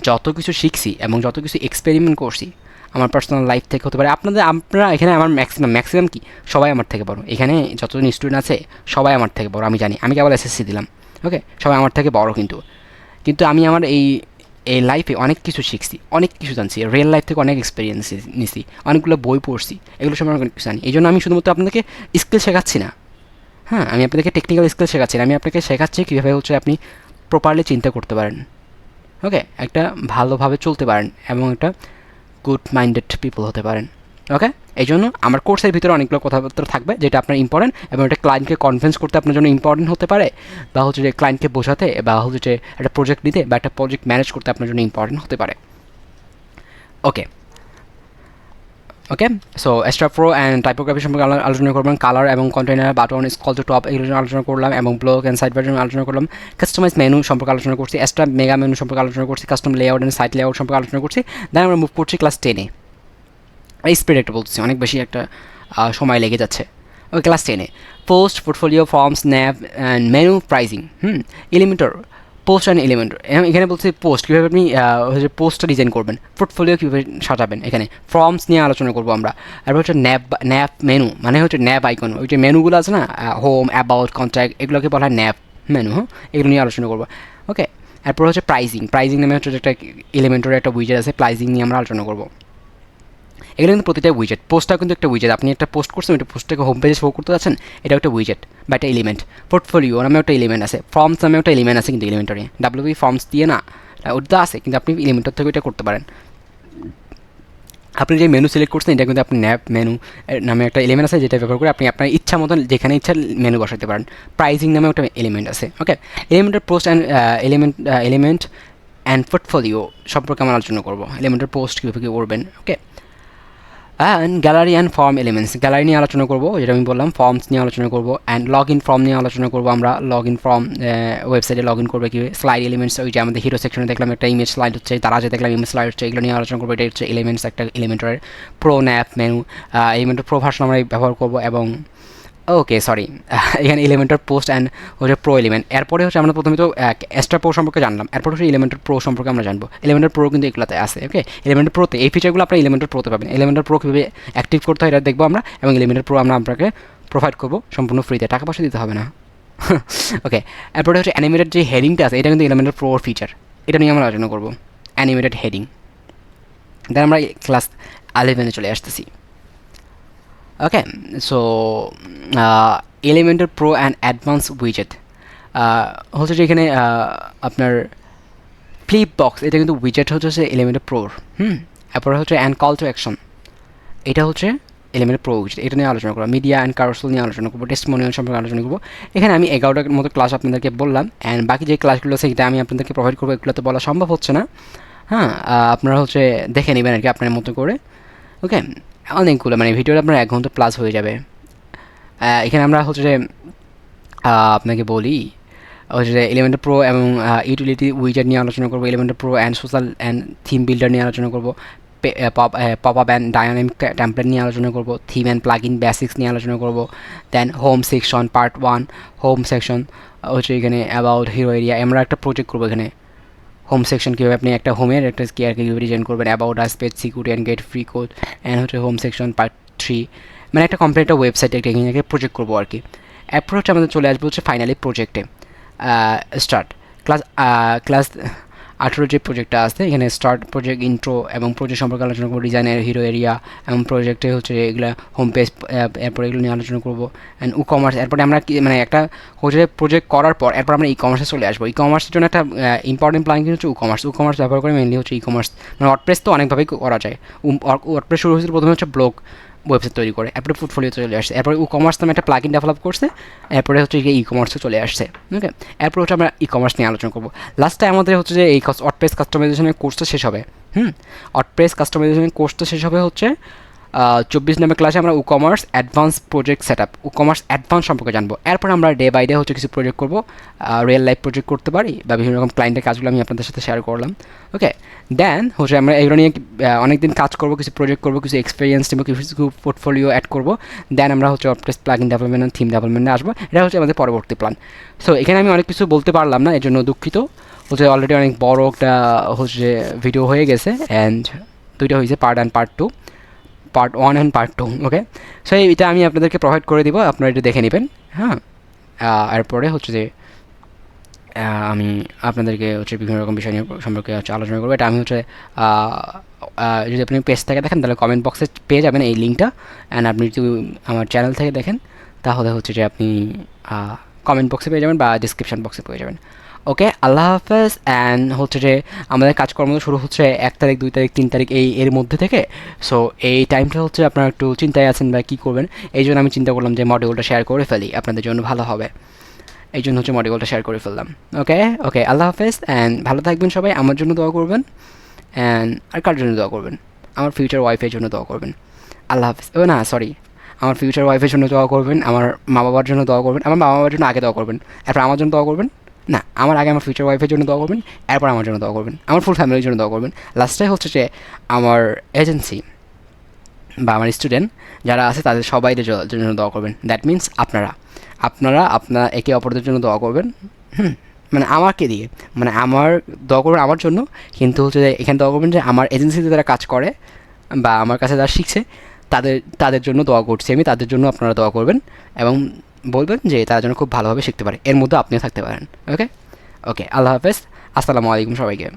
যত কিছু শিখছি এবং যত কিছু এক্সপেরিমেন্ট করছি, আমার পার্সোনাল লাইফ থেকে হতে পারে, আপনারা এখানে আমার ম্যাক্সিমাম কি সবাই আমার থেকে বড়, এখানে যতজন স্টুডেন্ট আছে সবাই আমার থেকে বড়, আমি জানি, আমি কেবল এসএসসি দিলাম, ওকে? সবাই আমার থেকে বড়, কিন্তু আমি আমার এই লাইফে অনেক কিছু শিখছি, অনেক কিছু জানছি, রিয়েল লাইফ থেকে অনেক এক্সপিরিয়েন্স নিছি, অনেকগুলো বই পড়ছি, এগুলো সময় অনেক কিছু জানি। এই জন্য আমি শুধুমাত্র আপনাদেরকে স্কিল শেখাচ্ছি না, হ্যাঁ, আমি আপনাদেরকে টেকনিক্যাল স্কিল শেখাচ্ছি না, আমি আপনাকে শেখাচ্ছি কীভাবে হচ্ছে আপনি প্রপারলি চিন্তা করতে পারেন, ওকে? একটা ভালোভাবে চলতে পারেন, এবং একটা গুড মাইন্ডেড পিপল হতে পারেন, ওকে? এই জন্য আমার কোর্সের ভিতরে অনেকগুলো কথাবার্তা থাকবে যেটা আপনার ইম্পর্টেন্ট, এবং এটা ক্লায়েন্টকে কনভিন্স করতে আপনার জন্য ইম্পর্টেন্ট হতে পারে, বা হচ্ছে যে ক্লায়েন্টকে বোঝাতে, বা হচ্ছে যে একটা প্রজেক্ট নিতে বা একটা প্রজেক্ট ম্যানেজ করতে আপনার জন্য ইম্পর্টেন্ট হতে পারে, okay? Okay, so extra pro and typography সম্পর্কে আলোচনা করলাম, কালার এবং container, button, scroll to top, এগুলো আলোচনা করলাম, এবং ব্লগ অ্যান্ড সাইড বাটন আলোচনা করলাম, কাস্টমাইজ মেনু সম্পর্কে আলোচনা করছি, এক্সট্রা মেগা মেনু সম্পর্কে আলোচনা করছি, custom layout and site layout সম্পর্কে আলোচনা করছি। দেন আমরা মুভ করছি ক্লাস 10-এ। এই স্পিড একটা বলতেছি, অনেক বেশি একটা সময় লেগে যাচ্ছে। ওই ক্লাস 10-এ post, portfolio, forms, nav and menu, pricing, Elementor, post and Elementor. এখানে বলছি পোস্ট কীভাবে আপনি হচ্ছে পোস্টটা ডিজাইন করবেন, পোর্টফোলিও কীভাবে সাজাবেন, এখানে ফর্মস নিয়ে আলোচনা করবো আমরা। তারপর হচ্ছে ন্যাভ মেনু, মানে হচ্ছে ন্যাভ আইকন, ওই যে মেনুগুলো আছে না, হোম, অ্যাবাউট, কন্ট্যাক্ট, এগুলোকে বলা হয় ন্যাভ মেনু, হ্যাঁ? এগুলো নিয়ে আলোচনা করবো, ওকে? এরপর হচ্ছে প্রাইজিং নামে হচ্ছে একটা এলিমেন্টরের একটা উইজেট আছে, প্রাইজিং নিয়ে আমরা আলোচনা করবো। এগুলো কিন্তু প্রতিটা উইজেট, পোস্টটা কিন্তু একটা উইজেট, আপনি একটা পোস্ট করছেন, ওইটা পোস্টটাকে হোম পেজে শো করতে যাচ্ছেন, এটা একটা উইজেট বা একটা এলিমেন্ট। পোর্টফোলিও নামে একটা এলিমেন্ট আছে, ফর্মস নামে একটা এলিমেন্ট আছে, কিন্তু এলিমেন্টারি ডাব্লিউপি ফর্মস দিয়ে না, ওটা আছে, কিন্তু আপনি এলিমেন্টার থেকে এটা করতে পারেন। আপনি যে মেনু সিলেক্ট করছেন, এটা কিন্তু আপনি ন্যাপ মেনু নামে একটা এলিমেন্ট আছে, যেটা ব্যবহার করে আপনি আপনার ইচ্ছা মতন যেখানে ইচ্ছা মেনু বসাতে পারেন। প্রাইজিং নামে একটা এলিমেন্ট আছে, okay? Elementor post and element and portfolio সম্পর্কে আমরা আলোচনা করবো, এলিমেন্টের পোস্ট কীভাবে কী করবেন, okay? And gallery and form elements, gallery নিয়ে আলোচনা করবো, যেটা আমি বললাম, ফর্মস নিয়ে আলোচনা করবো, অ্যান্ড লগ ইন ফর্ম নিয়ে আলোচনা করবো আমরা। লগ ইন ফর্ম, ওয়েবসাইটে লগ ইন করবে কী, স্লাইড এলিমেন্টস, ওই যে আমাদের হিরো সেকশনে দেখলাম একটা ইমেজ স্লাইড হচ্ছে, তারা যে দেখলাম ইমেজ স্লাইড হচ্ছে, এগুলো নিয়ে আলোচনা করবো। এটা হচ্ছে এলিমেন্টস, একটা এলিমেন্টের প্রো ন্যাপ মেনু, এলিমেন্টের প্রো ভার্সন আমরা ব্যবহার করবো, এবং ওকে সরি এখানে এলিমেন্টার পোস্ট অ্যান্ড হচ্ছে প্রো এলিমেন্ট। এরপরে হচ্ছে আমরা প্রথমে তো এক্সট্রা প্রো সম্পর্কে জানলাম, এরপর হচ্ছে এলিমেন্টার প্রো সম্পর্কে আমরা জানবো। এলিমেন্টার প্রো কিন্তু এগুলোতে আছে, ওকে? এলিমেন্টার প্রোতে এই ফিচারগুলো আপনার এলিমেন্টার প্রোতে পাবেন। এলিমেন্টার প্রো কীভাবে অ্যাক্টিভ করতে হয় এটা দেখবো আমরা, এবং এলিমেন্টার প্রো আমরা আপনাকে প্রোভাইড করবো সম্পূর্ণ ফ্রিতে, টাকা পয়সা দিতে হবে না, ওকে? এরপরে হচ্ছে অ্যানিমেটেড যে হেডিংটা আছে, এটা কিন্তু এলিমেন্টার প্রোর ফিচার, এটা নিয়ে আমরা আলোচনা করবো, অ্যানিমেটেড হেডিং। দেন আমরা ক্লাস 11-এ চলে আসতেছি, okay? So Elementor pro and advance উইজেট হচ্ছে যে এখানে আপনার ফ্লিপ বক্স, এটা কিন্তু উইজেট হচ্ছে এলিমেন্টার প্রোর, এরপরে হচ্ছে অ্যান্ড কল টু অ্যাকশন, এটা হচ্ছে এলিমেন্ট প্রো এটা নিয়ে আলোচনা করবো, মিডিয়া অ্যান্ড কারোসেল নিয়ে আলোচনা করবো, টেস্টিমোনিয়াল সম্পর্কে আলোচনা করবো। এখানে আমি 11টার মতো ক্লাস আপনাদেরকে বললাম, অ্যান্ড বাকি যে ক্লাসগুলো আছে সেটা আমি আপনাদেরকে প্রোভাইড করবো, এগুলো তো বলা সম্ভব হচ্ছে না। হ্যাঁ, আপনারা হচ্ছে দেখে নেবেন আর কি আপনার মতো করে। ওকে, অনেকগুলো মানে ভিডিওটা আপনার 1 ঘন্টা প্লাস হয়ে যাবে। এখানে আমরা হচ্ছে যে আপনাকে বলি হচ্ছে যে এলিমেন্টার প্রো এবং ইউটিলিটি উইজার নিয়ে আলোচনা করবো, Elementor pro and social and theme builder নিয়ে আলোচনা করবো, pop up and dynamic template নিয়ে আলোচনা করবো, theme and plug in basics নিয়ে আলোচনা করবো। Then home section part 1, home section হচ্ছে এখানে অ্যাবাউট হিরো এরিয়া। আমরা একটা প্রজেক্ট করবো এখানে হোম সেকশন কীভাবে আপনি একটা হোমের একটা কেয়ার কীভাবে ডিজাইন করবেন, about us, page security and get free code, and হচ্ছে হোম সেকশন পার্ট 3, মানে একটা কমপ্লিট একটা ওয়েবসাইট একটা এখানে প্রজেক্ট করবো আর কি। অ্যাপ্রোচ আমাদের চলে আসবে হচ্ছে ফাইনালি প্রজেক্টে স্টার্ট ক্লাস 18 যে প্রজেক্টটা আছে এখানে স্টার্ট প্রজেক্ট, ইন্ট্রো এবং প্রজেক্ট সম্পর্কে আলোচনা করবো, ডিজাইনের হিরো এরিয়া এবং প্রজেক্টে হচ্ছে এগুলো হোম পেজ, এরপর এগুলো নিয়ে আলোচনা করবো। অ্যান্ড ই কমার্স, এরপরে আমরা কি মানে একটা হচ্ছে প্রজেক্ট করার পর এরপর আমরা ই কমার্সে চলে আসবো। ই কমার্সের জন্য একটা ইম্পর্টেন্ট প্ল্যান কিন্তু হচ্ছে ই কমার্স ব্যবহার করে মেনলি হচ্ছে ই কমার্স, মানে ওয়ার্ডপ্রেস তো অনেকভাবেই করা যায়। ওয়ার্ডপ্রেস শুরু হয়েছিল প্রথমে হচ্ছে ব্লগ ওয়েবসাইট তৈরি করে, এরপরে পোর্টফোলিও চলে আসছে, এরপরে ই কমার্স নামে একটা প্লাগইন ডেভেলপ করছে, এরপরে হচ্ছে ই কমার্সে চলে আসছে। ওকে, এরপর হচ্ছে আমরা ই কমার্স নিয়ে আলোচনা করবো। লাস্টে আমাদের হচ্ছে যে এই ওয়ার্ডপ্রেস কাস্টমাইজেশনের কোর্সটা শেষ হবে। ওয়ার্ডপ্রেস কাস্টমাইজেশনের কোর্সটা শেষ হবে হচ্ছে 24 নম্বর ক্লাসে আমরা e commerce advance project set up, e commerce advance সম্পর্কে জানবো। এরপর আমরা ডে বাই ডে হচ্ছে কিছু প্রজেক্ট করবো, রিয়েল লাইফ প্রজেক্ট করতে পারি বা বিভিন্ন রকম ক্লায়েন্টের কাজগুলো আমি আপনাদের সাথে শেয়ার করলাম। ওকে, দেন হচ্ছে আমরা এগুলো নিয়ে অনেকদিন কাজ করবো, কিছু প্রজেক্ট করবো, কিছু এক্সপিরিয়েন্স নেবো, কিছু পোর্টফোলিও অ্যাড করবো। দেন আমরা হচ্ছে WordPress plugin development and theme ডেভেলপমেন্টে আসবো। এটা হচ্ছে আমাদের পরবর্তী প্ল্যান। সো এখানে আমি অনেক কিছু বলতে পারলাম না, এর জন্য দুঃখিত। হচ্ছে অলরেডি অনেক বড় একটা হচ্ছে ভিডিও হয়ে গেছে, অ্যান্ড দুইটা হয়েছে part 1 part 2, part 1 and part 2। Okay, so এটা আমি আপনাদেরকে প্রোভাইড করে দিব, আপনারা এটা দেখে নেবেন। হ্যাঁ, এরপরে হচ্ছে যে আমি আপনাদেরকে হচ্ছে বিভিন্ন রকম বিষয় নিয়ে সম্পর্কে হচ্ছে আলোচনা করবো। এটা আমি হচ্ছে যদি আপনি পেজ থেকে দেখেন তাহলে কমেন্ট বক্সে পেয়ে যাবেন এই লিঙ্কটা, অ্যান্ড আপনি যদি আমার চ্যানেল থেকে দেখেন তাহলে হচ্ছে যে আপনি কমেন্ট বক্সে পেয়ে যাবেন বা ডিসক্রিপশান বক্সে পেয়ে যাবেন। ওকে, আল্লাহ হাফেজ। অ্যান্ড হচ্ছে যে আমাদের কাজকর্ম শুরু হচ্ছে 1 তারিখ 2 তারিখ 3 তারিখ এর মধ্যে থেকে। সো এই টাইমটা হচ্ছে আপনারা একটু চিন্তায় আছেন বা কী করবেন, এই জন্য আমি চিন্তা করলাম যে মডিউলটা শেয়ার করে ফেলি, আপনাদের জন্য ভালো হবে, এই জন্য হচ্ছে মডিউলটা শেয়ার করে ফেললাম। ওকে ওকে, আল্লাহ হাফেজ, অ্যান্ড ভালো থাকবেন সবাই। আমার জন্য দোয়া করবেন, অ্যান্ড আর কার জন্য দোয়া করবেন? আমার ফিউচার ওয়াইফের জন্য দোয়া করবেন। আল্লাহ হাফেজ। ও না, সরি, আমার ফিউচার ওয়াইফের জন্য দোয়া করবেন, আমার মা বাবার জন্য দোয়া করবেন, আমার মা বাবার জন্য আগে দোয়া করবেন, এরপর আমার জন্য দোয়া করবেন। না, আমার আগে আমার ফিউচার ওয়াইফের জন্য দোয়া করবেন, এরপর আমার জন্য দোয়া করবেন, আমার ফুল ফ্যামিলির জন্য দোয়া করবেন। লাস্টে হচ্ছে যে আমার এজেন্সি বা আমার স্টুডেন্ট যারা আছে তাদের সবাইদের জন্য দোয়া করবেন। দ্যাট মিনস আপনারা একে অপরদের জন্য দোয়া করবেন। মানে আমাকে দিয়ে, মানে আমার দোয়া করবেন আমার জন্য, কিন্তু হচ্ছে এখানে দোয়া করবেন যে আমার এজেন্সিতে যারা কাজ করে বা আমার কাছে যারা শিখছে তাদের জন্য দোয়া করছি আমি, তাদের জন্য আপনারা দোয়া করবেন এবং বলবেন যে তারা যেন খুব ভালোভাবে শিখতে পারে, এর মধ্যে আপনিও থাকতে পারেন। ওকে ওকে, আল্লাহ হাফেজ, আসসালামু আলাইকুম সবাইকে।